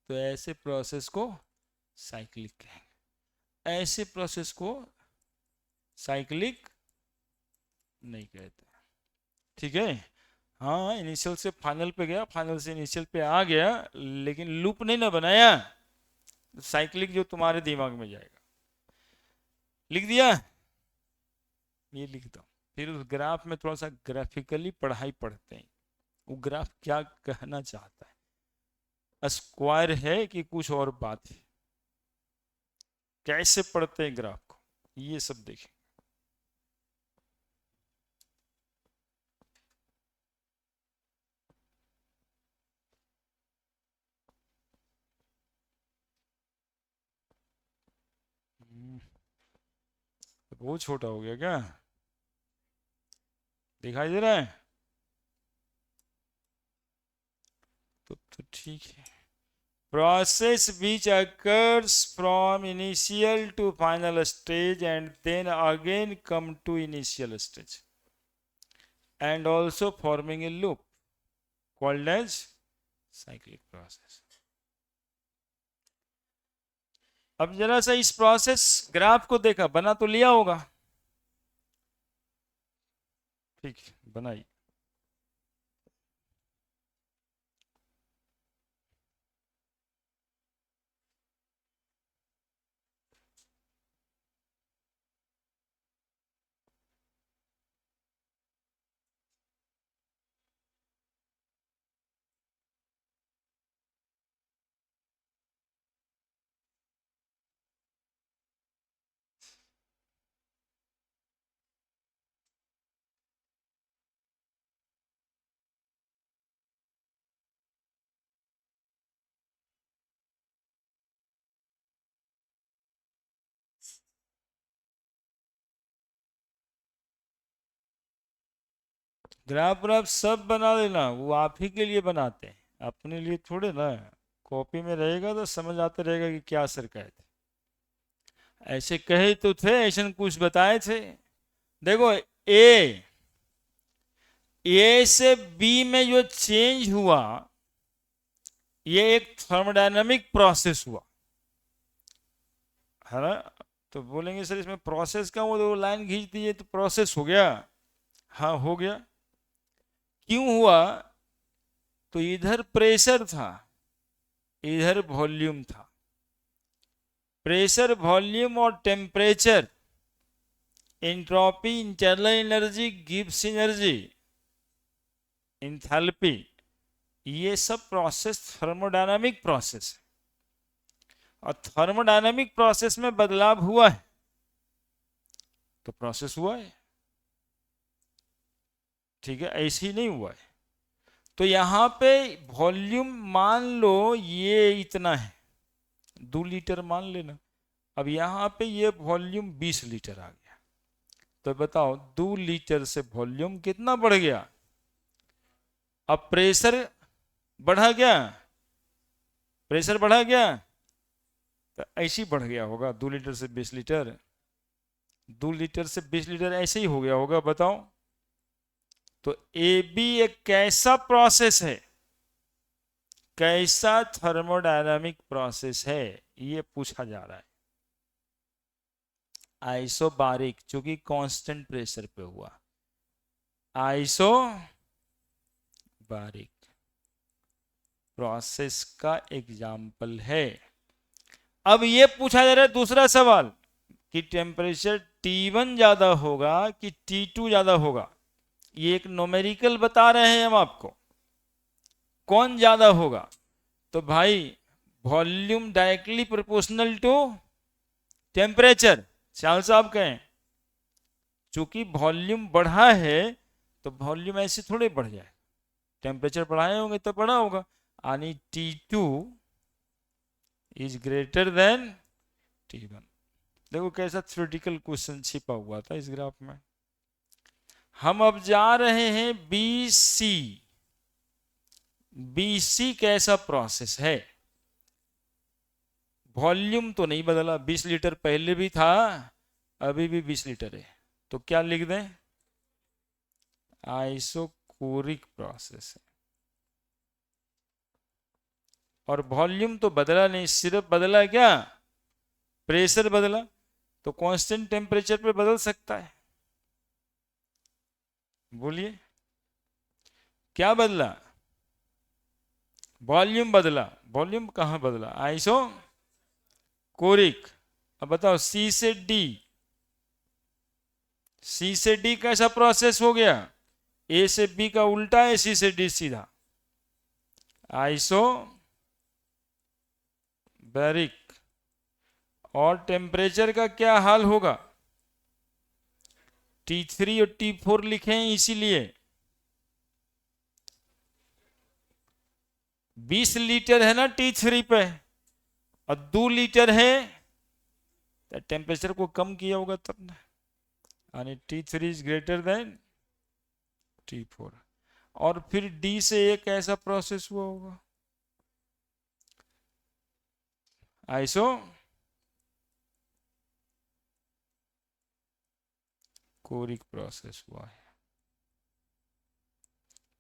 तो ऐसे प्रोसेस को साइक्लिक कहेंगे, ऐसे प्रोसेस को साइक्लिक नहीं कहते। ठीक है, हाँ इनिशियल से फाइनल पे गया, फाइनल से इनिशियल पे आ गया, लेकिन लूप नहीं ना बनाया, साइक्लिक जो तुम्हारे दिमाग में जाएगा। लिख दिया, ये लिख दो। फिर उस ग्राफ में थोड़ा सा ग्राफिकली पढ़ाई पढ़ते हैं, वो ग्राफ क्या कहना चाहता है, स्क्वायर है कि कुछ और बात है, कैसे पढ़ते हैं ग्राफ को, ये सब देखें। बहुत छोटा हो गया क्या, दिखाई दे रहा है? तो ठीक है। Process which occurs from initial to final stage and then again come to initial stage and also forming a loop called as cyclic process. अब जरा सा इस प्रोसेस ग्राफ को देखा, बना तो लिया होगा, ठीक बनाई। ग्राफ व्राफ सब बना लेना, वो आप ही के लिए बनाते हैं, अपने लिए थोड़े ना। कॉपी में रहेगा तो समझ आते रहेगा कि क्या सर कहे थे, ऐसे कहे तो थे, ऐसे कुछ बताए थे। देखो ए से बी में जो चेंज हुआ, ये एक थर्मोडायनामिक प्रोसेस हुआ है ना। तो बोलेंगे सर इसमें प्रोसेस का वो लाइन खींच दी तो प्रोसेस हो गया, हाँ हो गया। क्यों हुआ? तो इधर प्रेशर था, इधर वॉल्यूम था। प्रेशर, वॉल्यूम और temperature, entropy, internal energy, Gibbs energy, enthalpy, ये सब प्रोसेस थर्मोडायनामिक प्रोसेस है। और थर्मोडायनामिक प्रोसेस में बदलाव हुआ है तो प्रोसेस हुआ है, ठीक है, ऐसे ही नहीं हुआ है। तो यहां पे वॉल्यूम मान लो ये इतना है, 2 लीटर मान लेना। अब यहां पे ये वॉल्यूम 20 लीटर आ गया, तो बताओ 2 लीटर से वॉल्यूम कितना बढ़ गया? अब प्रेशर बढ़ा गया, प्रेशर बढ़ा गया, तो ऐसे ही बढ़ गया होगा, 2 लीटर से 20 लीटर, 2 लीटर से 20 लीटर ऐसे ही हो गया होगा, बताओ। तो ए बी एक कैसा प्रोसेस है, कैसा थर्मोडायनामिक प्रोसेस है, ये पूछा जा रहा है। आइसोबारिक, चूंकि कांस्टेंट प्रेशर पे हुआ, आइसोबारिक प्रोसेस का एग्जाम्पल है। अब ये पूछा जा रहा है दूसरा सवाल कि टेम्परेचर T1 ज्यादा होगा कि T2 ज्यादा होगा। ये एक न्यूमेरिकल बता रहे हैं हम आपको, कौन ज्यादा होगा। तो भाई volume directly proportional to temperature, Shyam साहब कहें, चूंकि वॉल्यूम बढ़ा है तो वॉल्यूम ऐसे थोड़े बढ़ जाए, टेम्परेचर बढ़ाए होंगे तो बढ़ा होगा, यानी T2 is greater than T1। देखो कैसा थ्योरेटिकल क्वेश्चन छिपा हुआ था इस ग्राफ में। हम अब जा रहे हैं BC। BC कैसा प्रोसेस है? वॉल्यूम तो नहीं बदला, 20 लीटर पहले भी था, अभी भी 20 लीटर है, तो क्या लिख दें? आइसोकोरिक प्रोसेस है। और वॉल्यूम तो बदला नहीं, सिर्फ बदला क्या? प्रेशर बदला। तो कांस्टेंट टेम्परेचर पे बदल सकता है? बोलिए क्या बदला? वॉल्यूम बदला। वॉल्यूम कहां बदला? आइसोकोरिक। अब बताओ सी से डी, सी से डी कैसा प्रोसेस हो गया? ए से बी का उल्टा है, सी से डी सीधा। आइसोबैरिक। और टेम्परेचर का क्या हाल होगा? T3 और T4 लिखे हैं इसीलिए। 20 लीटर है ना T3 पे, और 2 लीटर है, तो टेम्परेचर को कम किया होगा तब ना, यानी T3 is greater than T4। और फिर D से एक ऐसा प्रोसेस हुआ होगा, आइसो कोरिक प्रोसेस हुआ है।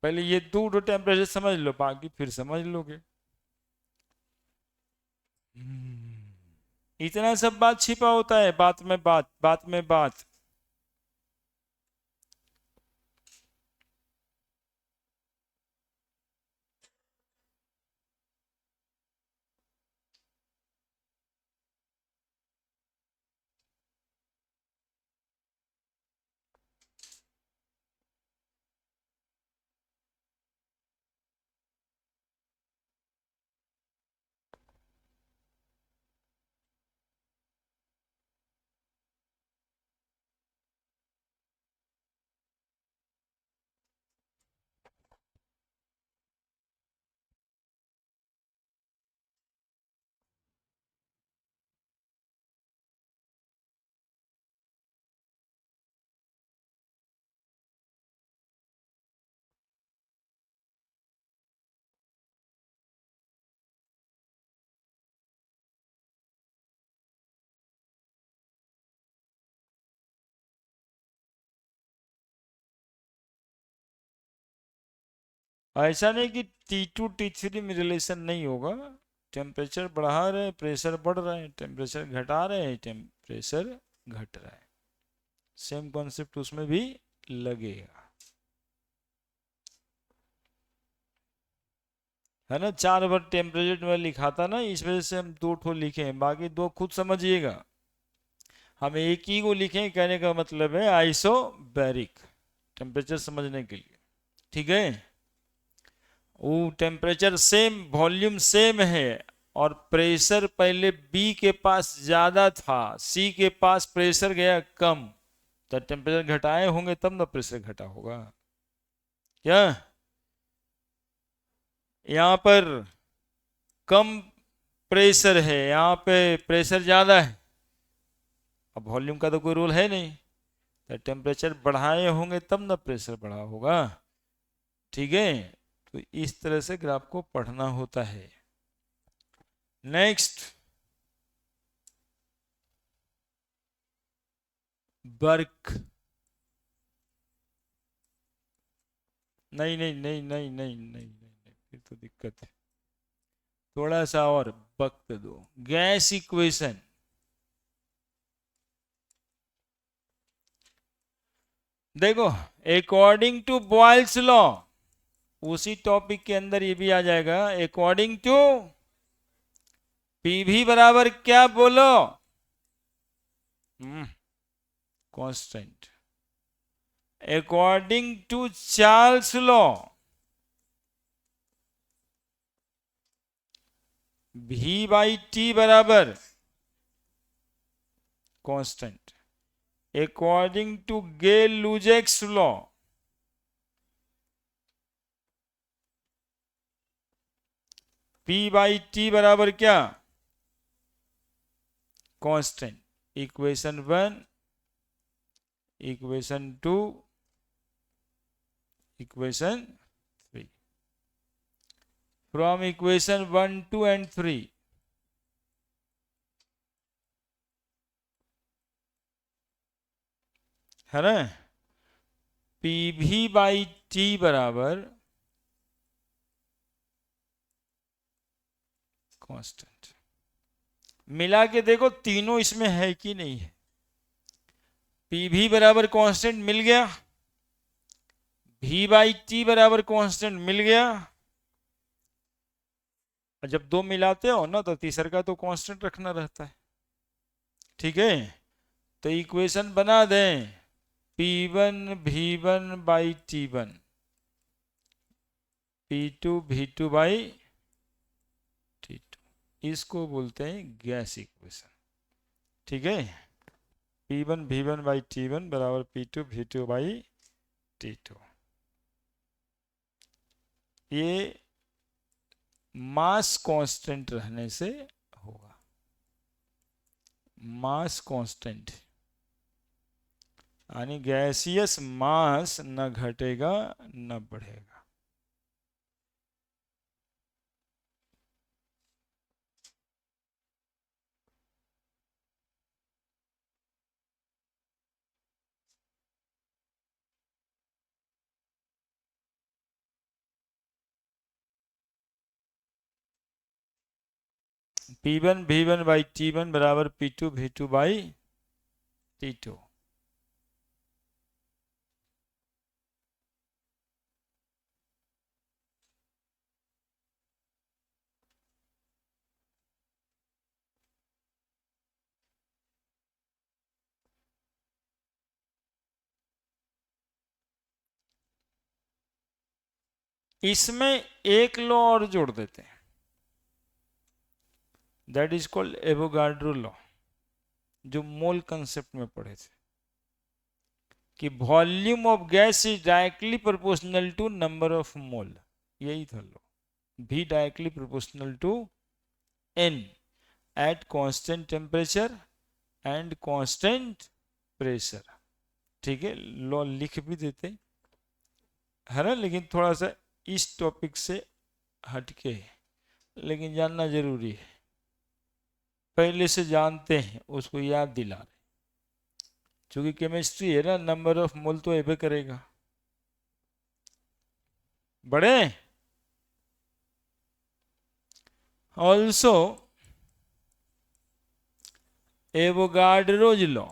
पहले ये दो टेम्परेचर समझ लो, बाकी फिर समझ लोगे। इतना सब बात छिपा होता है, बात में बात, बात में बात। ऐसा नहीं कि T2 T3 में रिलेशन नहीं होगा। टेम्परेचर बढ़ा रहे हैं, प्रेशर बढ़ रहा है, टेम्परेचर घटा रहे हैं, टेम्परेचर घट रहा है। सेम कॉन्सेप्ट उसमें भी लगेगा, है ना। 4 बार टेम्परेचर में लिखा था ना, इस वजह से हम 2 ठो लिखे हैं, बाकी 2 खुद समझिएगा। हम एक ही को लिखें, कहने का मतलब है आइसोबैरिक, टेम्परेचर समझने के लिए, ठीक है। वो टेम्परेचर सेम, वॉल्यूम सेम है, और प्रेशर पहले बी के पास ज्यादा था, सी के पास प्रेशर गया कम, तो टेम्परेचर घटाए होंगे तब ना प्रेशर घटा होगा। क्या यहाँ पर कम प्रेशर है, यहाँ पे प्रेशर ज्यादा है, अब वॉल्यूम का तो कोई रोल है नहीं, तो टेम्परेचर बढ़ाए होंगे तब ना प्रेशर बढ़ा होगा, ठीक है। तो इस तरह से ग्राफ को पढ़ना होता है। Next, work. नहीं नहीं नहीं नहीं नहीं नहीं नहीं, फिर तो दिक्कत है, थोड़ा सा और वक्त दो। गैस इक्वेशन, देखो अकॉर्डिंग टू बॉयल्स लॉ, उसी टॉपिक के अंदर ये भी आ जाएगा। अकॉर्डिंग टू पीवी बराबर क्या बोलो? Constant. According to Charles law, V by T बराबर constant. According to Gay Lussac's law, P/T बराबर क्या, constant. Equation 1, equation 2, equation 3। From equation 1, 2 and 3 है ना, PV/T बराबर कांस्टेंट। मिला के देखो तीनों इसमें है कि नहीं है। PV बराबर कांस्टेंट मिल गया, V/T बराबर कांस्टेंट मिल गया। और जब दो मिलाते हो ना तो तीसरे का तो कांस्टेंट रखना रहता है, ठीक है। तो इक्वेशन बना दें, P1 V1/T1, P2 V2/T2। इसको बोलते हैं गैस इक्वेशन, ठीक है। P1 V1/T1 बराबर P2 V2/T2। ये मास कांस्टेंट रहने से होगा। मास कांस्टेंट यानी गैसियस मास न घटेगा न बढ़ेगा। P1 V1/T1 बराबर P2 V2/T2। इसमें एक लॉ और जोड़ देते हैं, that is called Avogadro law, जो मोल कंसेप्ट में पढ़े थे कि volume of gas is directly proportional to number of mole. यही था law, V directly proportional to N at constant temperature and constant pressure, ठीक है। लॉ लिख भी देते है ना, लेकिन थोड़ा सा इस टॉपिक से हटके है, लेकिन जानना जरूरी है। पहले से जानते हैं उसको याद दिला रहे, क्योंकि केमिस्ट्री है ना, नंबर ऑफ मोल तो एवे करेगा। बड़े ऑल्सो एवोगाड्रोज लॉ,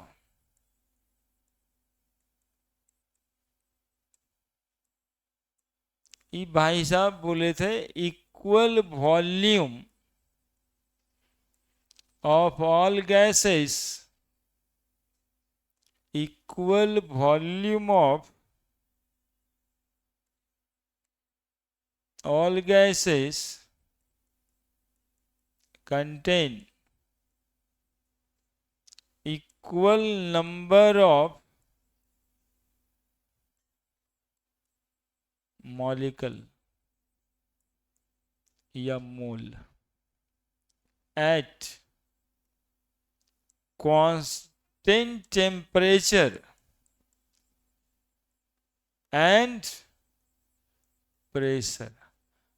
ये भाई साहब बोले थे equal volume of all gases, equal volume of all gases contain equal number of molecule या मोल at constant temperature and pressure।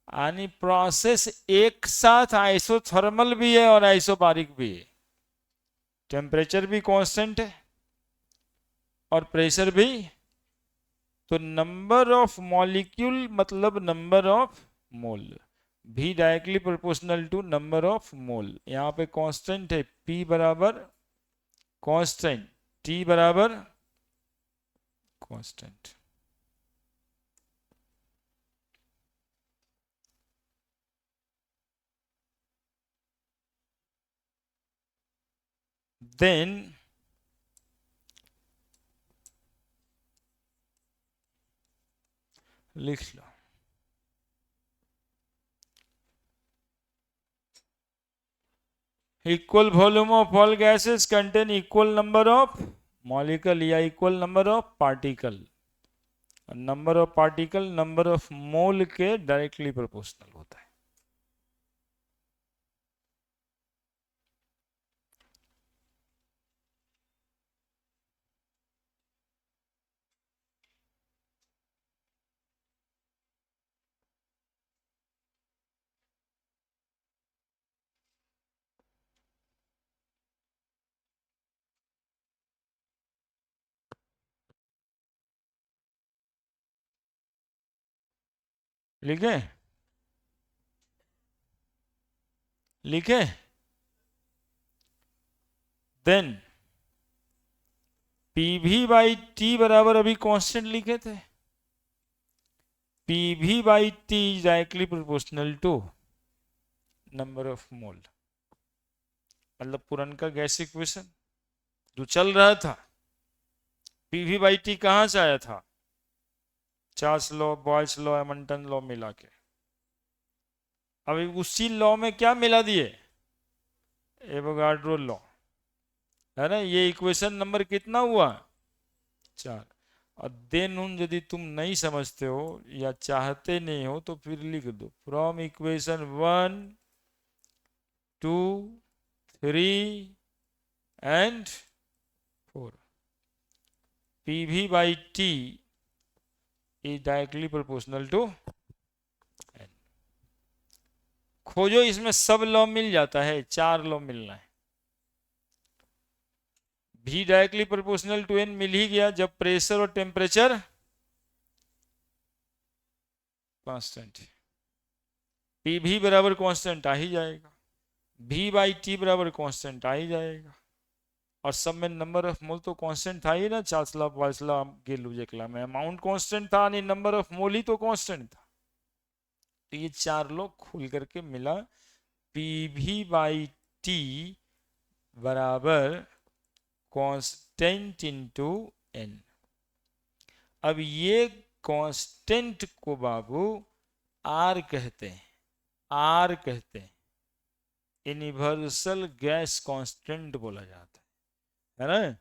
यानी प्रोसेस एक साथ आइसोथर्मल भी है और आइसोबारिक भी है। टेम्परेचर भी कांस्टेंट है और प्रेशर भी। तो नंबर ऑफ मॉलिक्यूल मतलब number of mole, V directly proportional to number of mole. यहाँ पे कांस्टेंट है, P बराबर कांस्टेंट, T बराबर कांस्टेंट। देन लिख लो, equal volume of all gases contain equal number of molecule या equal number of particle. Number of particle number of mole के directly proportional होता है। लिखे लिखे देन पीवी बाई टी बराबर अभी कांस्टेंट लिखे थे, PV by T is directly proportional to number of mole, मतलब पुरनका गैस इक्वेशन जो चल रहा था, पीवी बाई टी कहां से आया था, Charles law, Boyle's law, Hamilton law मिला के। अभी उसी लॉ में क्या मिला दिए, एवोगाड्रो लॉ, है ना। ये इक्वेशन नंबर कितना हुआ, 4। और देन उन यदि तुम नहीं समझते हो या चाहते नहीं हो तो फिर लिख दो from equation 1 2 3 and 4 PV by T is directly proportional to N. खोजो, इसमें सब लॉ मिल जाता है, 4 लॉ मिलना है। भी डायरेक्टली प्रोपोर्शनल टू एन मिल ही गया जब प्रेशर और टेम्परेचर कांस्टेंट, पी भी बराबर कांस्टेंट आ ही जाएगा, भी बाई टी बराबर कांस्टेंट आ ही जाएगा, और सब में नंबर ऑफ मोल तो कांस्टेंट था ही ना, Charles law, Boyle's law, Gay Lussac law में अमाउंट कांस्टेंट था नहीं, नंबर ऑफ मोल ही तो कांस्टेंट था। तो ये 4 लॉ खुल करके मिला, पी भी बाई टी बराबर कांस्टेंट इनटू एन। अब ये कांस्टेंट को बाबू आर कहते हैं, आर कहते हैं, यूनिवर्सल गैस कांस्टेंट बोला जाता है ना।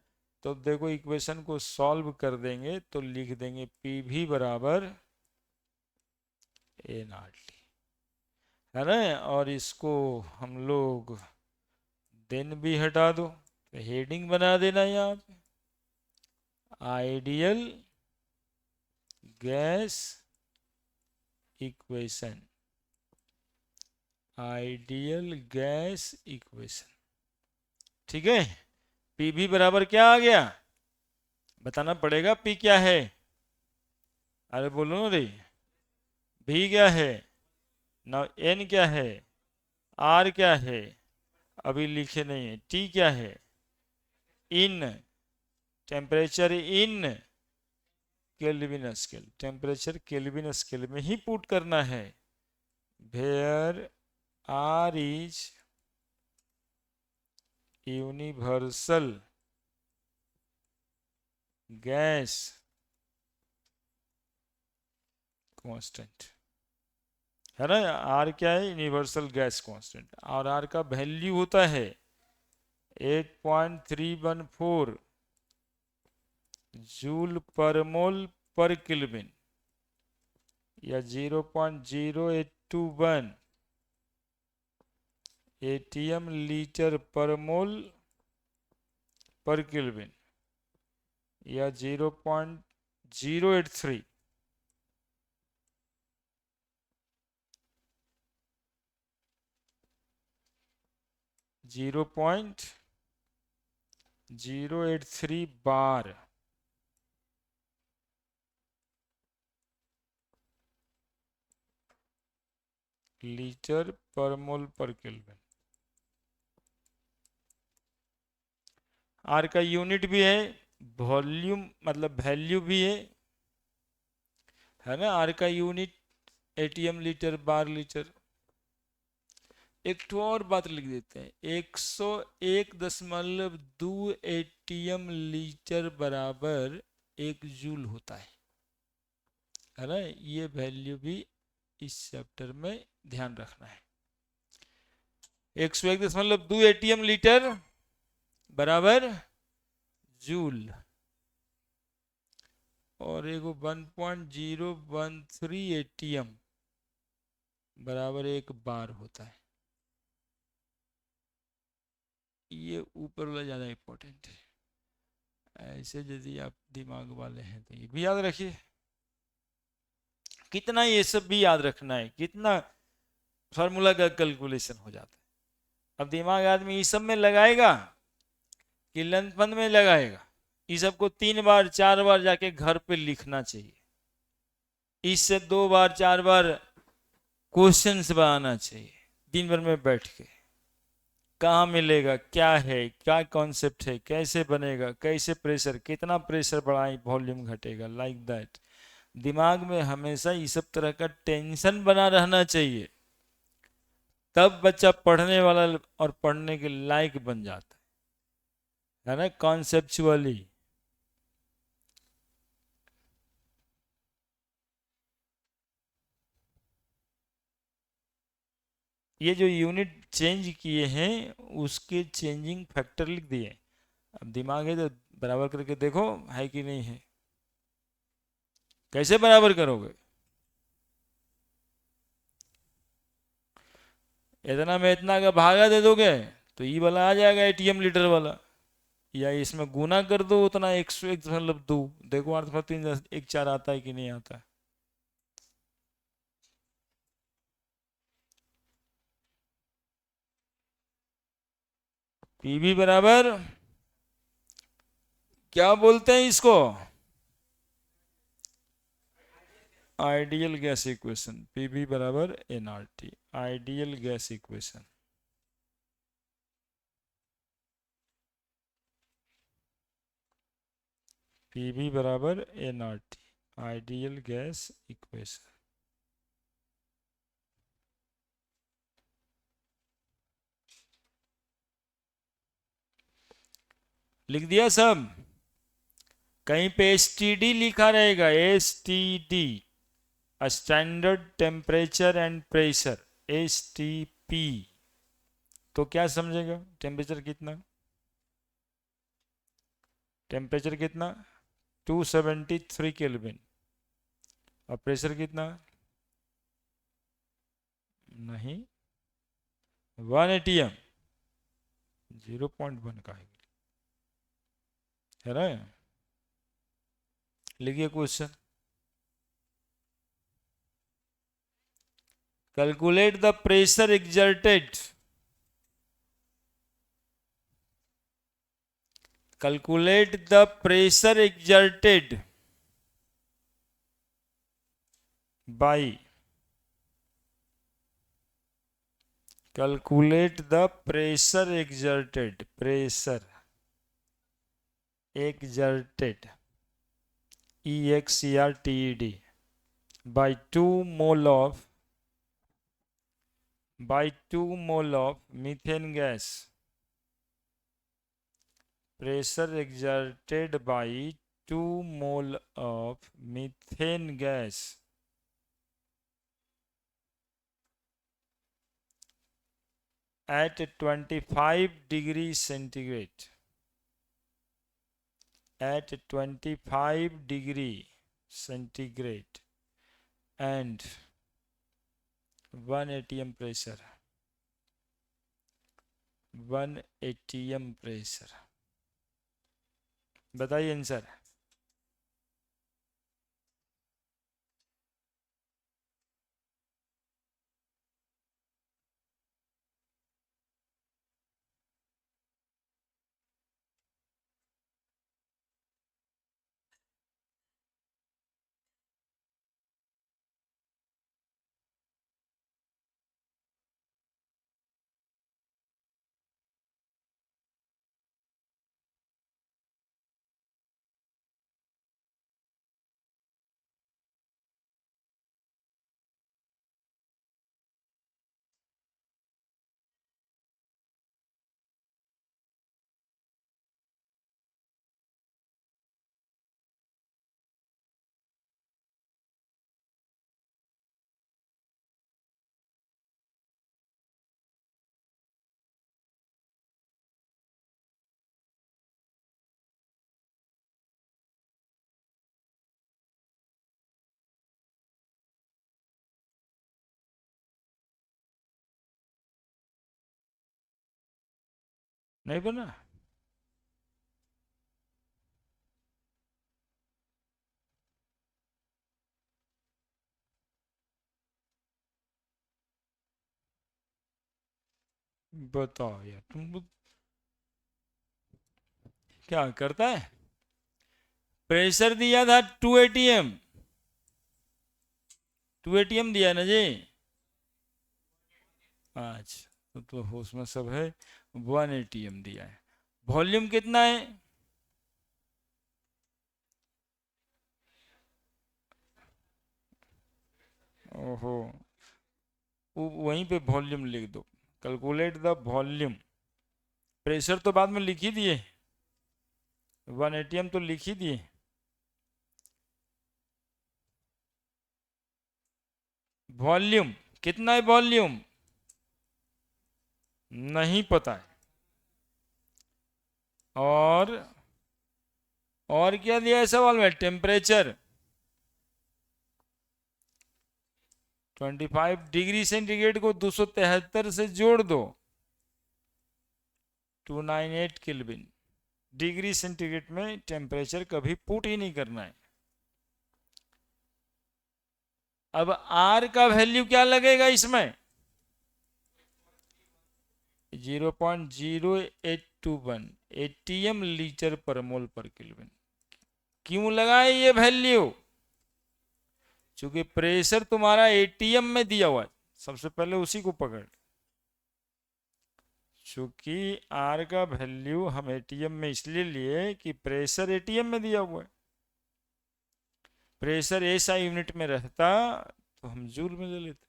तो देखो इक्वेशन को सॉल्व कर देंगे तो लिख देंगे पी भी बराबर ए नॉट टी, है ना। और इसको हम लोग देन भी हटा दो, तो हेडिंग बना देना यहाँ पे, ideal gas equation, ideal gas equation, ठीक है। पी भी बराबर क्या आ गया, बताना पड़ेगा, पी क्या है, अरे बोलो रे, भी क्या है ना, एन क्या है, आर क्या है, अभी लिखे नहीं है, टी क्या है, in temperature in Kelvin scale, temperature Kelvin scale में ही पुट करना है, where R is universal gas constant, है ना। आर क्या है, यूनिवर्सल गैस कांस्टेंट, और आर का वैल्यू होता है 8.314 जूल पर मोल पर केल्विन, या 0.0821 एटीएम लीटर पर मोल पर केल्विन, या 0.083 0.083 बार लीटर पर मोल पर केल्विन। आर का यूनिट भी है, वॉल्यूम मतलब वैल्यू भी है ना। आर का unit ATM litre bar litre. एक तो और बात लिख देते हैं, 101.2 एटीएम लीटर बराबर 1 जूल होता है ना। ये वैल्यू भी इस चैप्टर में ध्यान रखना है। 101.2 एटीएम लीटर बराबर जूल, और एगो 1.013 एटीएम बराबर 1 बार होता है। ये ऊपर वाला ज़्यादा इंपॉर्टेंट है, ऐसे यदि आप दिमाग वाले हैं तो ये भी याद रखिए। कितना ये सब भी याद रखना है, कितना फार्मूला का कैलकुलेशन हो जाता है। अब दिमाग आदमी इस सब में लगाएगा कि लंदन में लगाएगा, इस सब को 3 बार 4 बार जाके घर पे लिखना चाहिए। इससे 2 बार 4 बार क्वेश्चंस बनाना चाहिए दिन भर में बैठ के। कहाँ मिलेगा, क्या है, क्या कॉन्सेप्ट है, कैसे बनेगा, कैसे प्रेशर, कितना प्रेशर बढ़ाएं, वॉल्यूम घटेगा, लाइक दैट। दिमाग में हमेशा इस सब तरह का टेंशन बना रहना चाहिए, तब बच्चा पढ़ने वाला और पढ़ने के लायक बन जाता है ना, कॉन्सेप्चुअली। ये जो यूनिट चेंज किए हैं उसके चेंजिंग फैक्टर लिख दिए। अब दिमाग है तो बराबर करके देखो है कि नहीं है। कैसे बराबर करोगे? इतना में इतना का भागा दे दोगे तो ई वाला आ जाएगा, एटीएम लीटर वाला। या इसमें गुना कर दो उतना, 101.2। देखो 8.3 1 4 आता है कि नहीं आता है। पीवी बराबर क्या बोलते हैं इसको? Ideal gas equation. पीवी बराबर NRT, ideal gas equation. PV बराबर एनआरटी, आइडियल गैस इक्वेशन। लिख दिया सब? कहीं पे एसटीडी लिखा रहेगा, STD, standard temperature and pressure, STP. तो क्या समझेगा? टेम्परेचर कितना, टेम्परेचर कितना 273 केल्विन, और प्रेशर कितना? नहीं, 1 एटीएम। 0.1 का है ना। लिखिए question. Calculate the pressure exerted, calculate the pressure exerted by, calculate the pressure exerted, pressure exerted, EXERTED, by 2 mole of methane gas, pressure exerted by 2 mole of methane gas at 25 degrees centigrade, at 25 degree centigrade and 1 atm pressure, 1 atm pressure। बताइए answer. नहीं बना? बताओ यार, तुम क्या करता है। Pressure दिया था 2 atm, 2 atm दिया ना जी। अच्छा तो उसमें सब है 1 ATM दिया है। वॉल्यूम कितना है? ओहो, वहीं पे वॉल्यूम लिख दो, कैलकुलेट द वॉल्यूम। प्रेशर तो बाद में लिख ही दिए, 1 ATM तो लिख ही दिए। वॉल्यूम कितना है? वॉल्यूम नहीं पता है। और क्या दिया है सवाल में? टेम्परेचर 25 डिग्री सेंटीग्रेड को 273 से जोड़ दो, 298 केल्विन। डिग्री सेंटीग्रेड में टेम्परेचर कभी पुट ही नहीं करना है। अब आर का वैल्यू क्या लगेगा इसमें? 0.0821 ATM लीटर पर मोल पर केल्विन। क्यों लगाए ये वैल्यू? क्योंकि प्रेशर तुम्हारा ATM में दिया हुआ है, सबसे पहले उसी को पकड़। चूंकि आर का वैल्यू हम ATM में इसलिए लिए कि प्रेशर ATM में दिया हुआ है। प्रेशर ऐसा यूनिट में रहता तो हम जूल में ले लेते।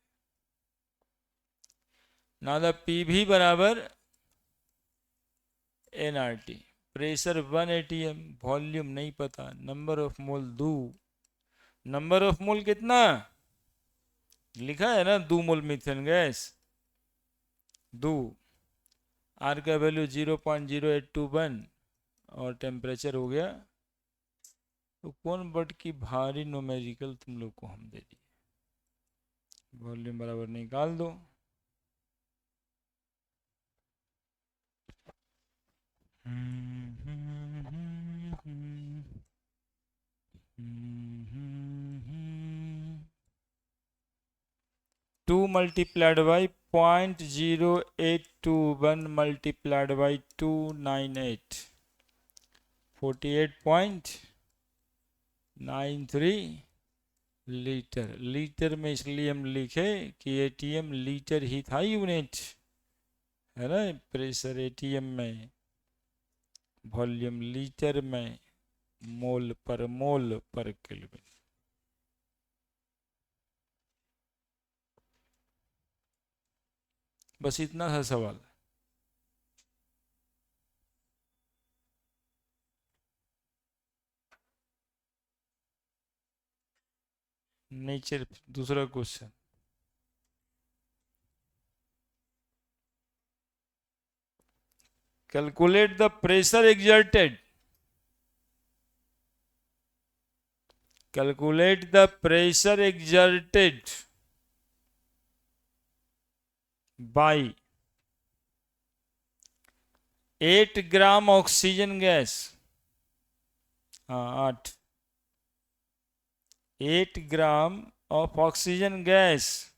ना द PV बराबर nRT। प्रेशर 1 ATM, वॉल्यूम नहीं पता, number of mole 2। Number of मोल कितना लिखा है ना? 2 मोल मीथेन गैस, 2। आर का वैल्यू 0.0821 और टेम्परेचर हो गया। तो कौन बट की भारी न्यूमेरिकल तुम लोग को हम दे दिए। वॉल्यूम बराबर निकाल दो। Two multiplied by 0.0821 multiplied by 298, 48.93 litre. Litre में इसलिए हम लिखे कि ATM लीटर ही था यूनिट, है ना? प्रेशर ATM में, वॉल्यूम लीटर में, मोल पर केल्विन। बस इतना था सवाल। नेचर दूसरा question. Calculate the pressure exerted, calculate the pressure exerted by 8 gram oxygen gas. हाँ 8 ग्राम of oxygen gas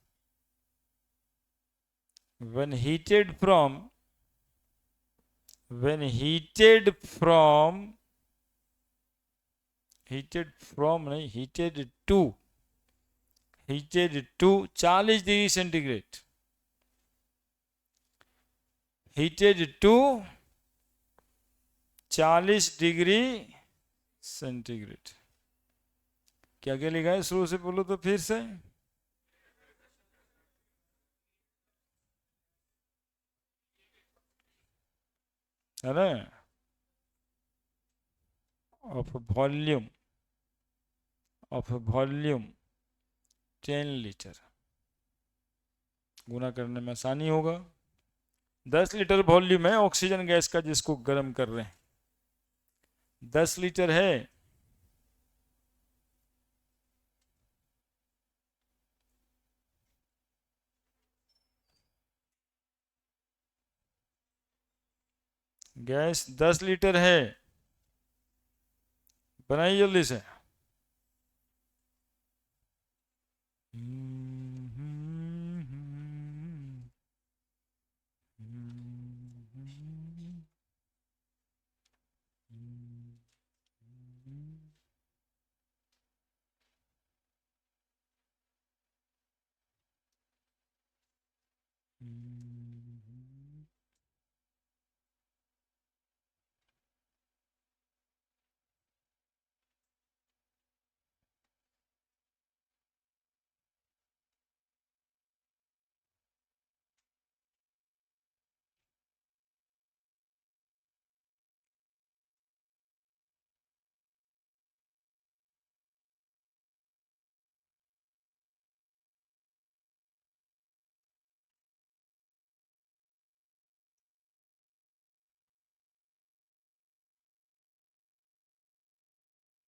when heated from नहीं, heated to 40 degree centigrade, heated to 40 degree centigrade. क्या क्या लिखा है शुरू से बोलो तो फिर से। है ना? ऑफ वॉल्यूम 10 लीटर, गुना करने में आसानी होगा। 10 लीटर वॉल्यूम है ऑक्सीजन गैस का जिसको गर्म कर रहे हैं, 10 लीटर है। गैस 10 लीटर है, बनाइए जल्दी से।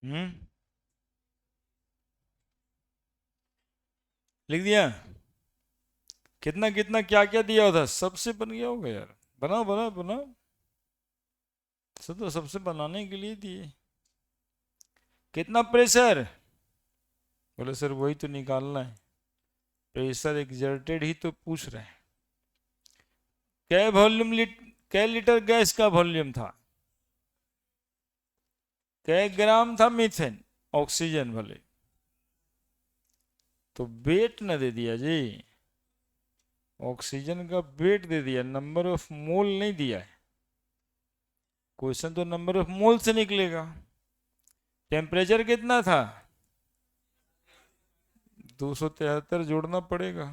हम्म, लिख दिया। कितना कितना क्या क्या दिया उधर, सबसे बन गया होगा यार। बनाओ बनाओ बनाओ, सब तो सबसे बनाने के लिए दिए। कितना प्रेशर, बोले सर वही तो निकालना है, प्रेशर एग्जर्टेड ही तो पूछ रहे हैं। क्या वॉल्यूम क्या लीटर गैस का वॉल्यूम था, क्या ग्राम था मीथेन, ऑक्सीजन वाले। तो वेट न दे दिया जी, ऑक्सीजन का वेट दे दिया, नंबर ऑफ मोल नहीं दिया है। क्वेश्चन तो नंबर ऑफ मोल से निकलेगा। टेम्परेचर कितना था, 273 जोड़ना पड़ेगा,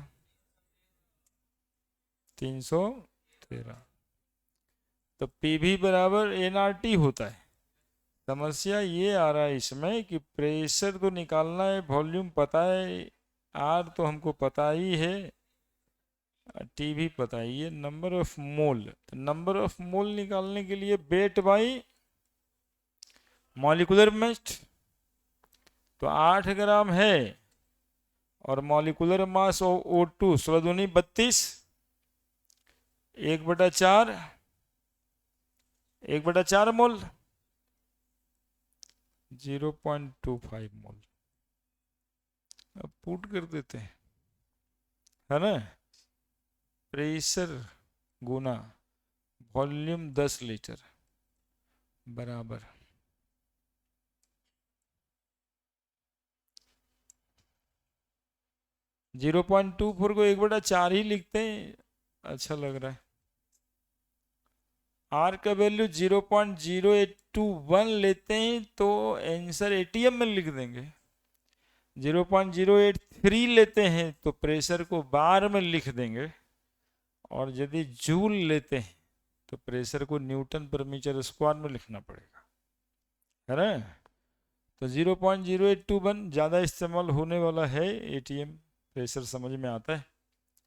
313। तो पीवी बराबर एनआरटी होता है। समस्या ये आ रहा है इसमें कि प्रेशर तो निकालना है, वॉल्यूम पता है, आर तो हमको पता ही है, टी भी पता ही है, नंबर ऑफ मोल। तो नंबर ऑफ मोल निकालने के लिए वेट बाई मॉलिक्यूलर मास, तो 8 ग्राम है, और मॉलिक्यूलर मास O2 16 दूनी 32, 1/4, 1/4 मोल, 0.25 मोल। अब पुट कर देते हैं, है ना, प्रेशर गुना वॉल्यूम 10 लीटर बराबर 0.24 को 1/4 ही लिखते हैं, अच्छा लग रहा है। आर का वैल्यू 0.0821 लेते हैं तो आंसर एटीएम में लिख देंगे। 0.083 लेते हैं तो प्रेशर को बार में लिख देंगे, और यदि जूल लेते हैं तो प्रेशर को न्यूटन पर मीटर स्क्वायर में लिखना पड़ेगा, है ना। तो 0.0821 ज़्यादा इस्तेमाल होने वाला है एटीएम, प्रेशर समझ में आता है।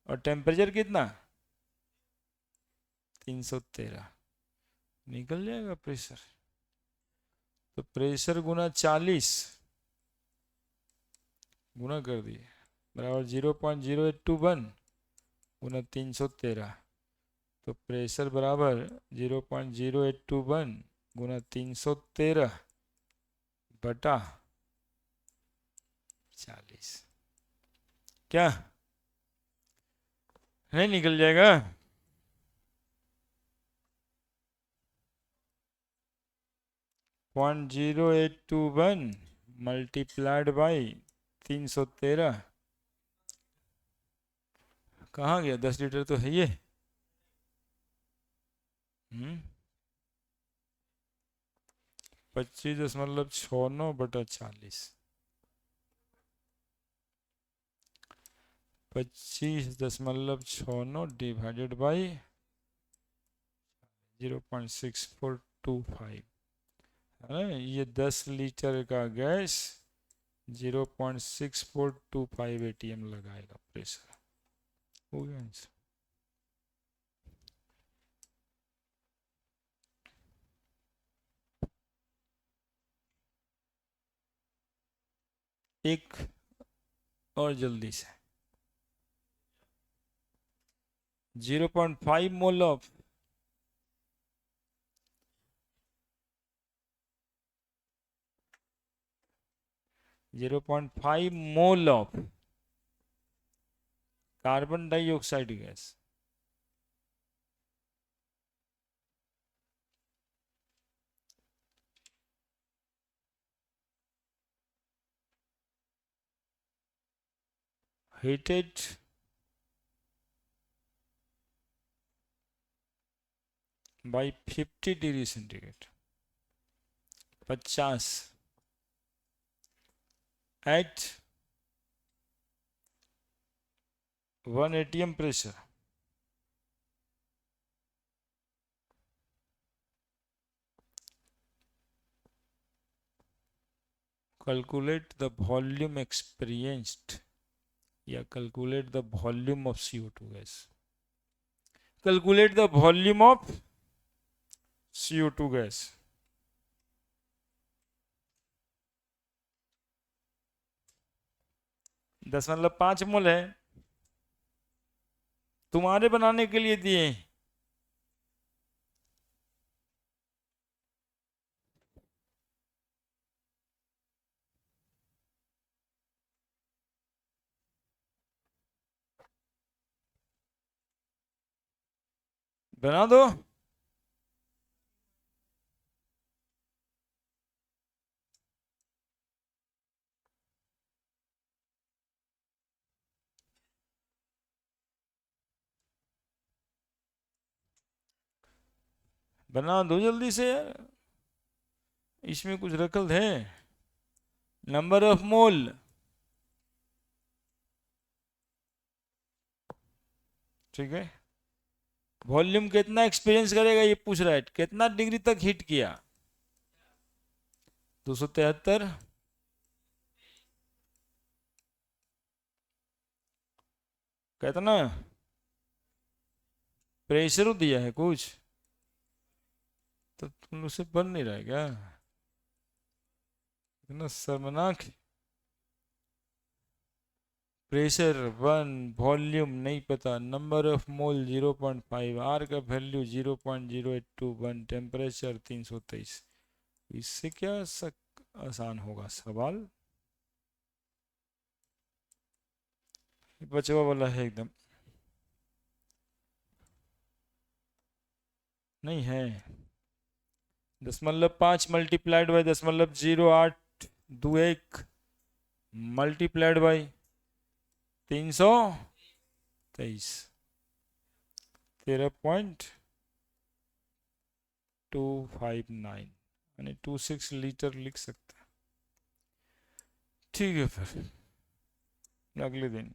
और टेम्परेचर कितना, 313, निकल जाएगा प्रेशर। तो प्रेशर गुना 40 गुना कर दिए बराबर 0.0821 गुना 313। तो प्रेशर बराबर 0.0821 गुना 313 बटा 40। क्या नहीं निकल जाएगा, 0.0821 मल्टीप्लाइड बाई 313। कहाँ गया, 10 लीटर तो है ये। 25.69/40, 25.69 डिवाइडेड बाई 0.6425, है ना। ये 10 लीटर का गैस 0.6425 एटीएम लगाएगा प्रेशर, हो गया आंसर। एक और जल्दी से, 0.5 mole of 0.5 mole of carbon dioxide gas heated by 50 degree centigrade, 50 at 1 atm pressure, calculate the volume experienced, या calculate the volume of CO2 gas, calculate the volume of CO2 gas। 10.5 मोल है, तुम्हारे बनाने के लिए दिए। बना दो। बना दो जल्दी से यार, इसमें कुछ रकल है। नंबर ऑफ मोल, ठीक है। वॉल्यूम कितना एक्सपीरियंस करेगा ये पूछ रहा है, कितना डिग्री तक हीट किया। 273। कितना प्रेशर दिया है कुछ, तो तुम उससे बन नहीं रहा है क्या, इतना शर्मनाक। प्रेशर 1, वॉल्यूम नहीं पता, नंबर ऑफ मोल 0.5, आर का वैल्यू 0.0821, टेम्परेचर 323। इससे क्या आसान होगा सवाल, बचवा वाला है एकदम, नहीं है। 10.5 मल्टीप्लाइड बाई 0.0821 मल्टीप्लाइड बाई 323, 13.259 यानी 26 लीटर लिख सकते हैं। ठीक है फिर अगले दिन।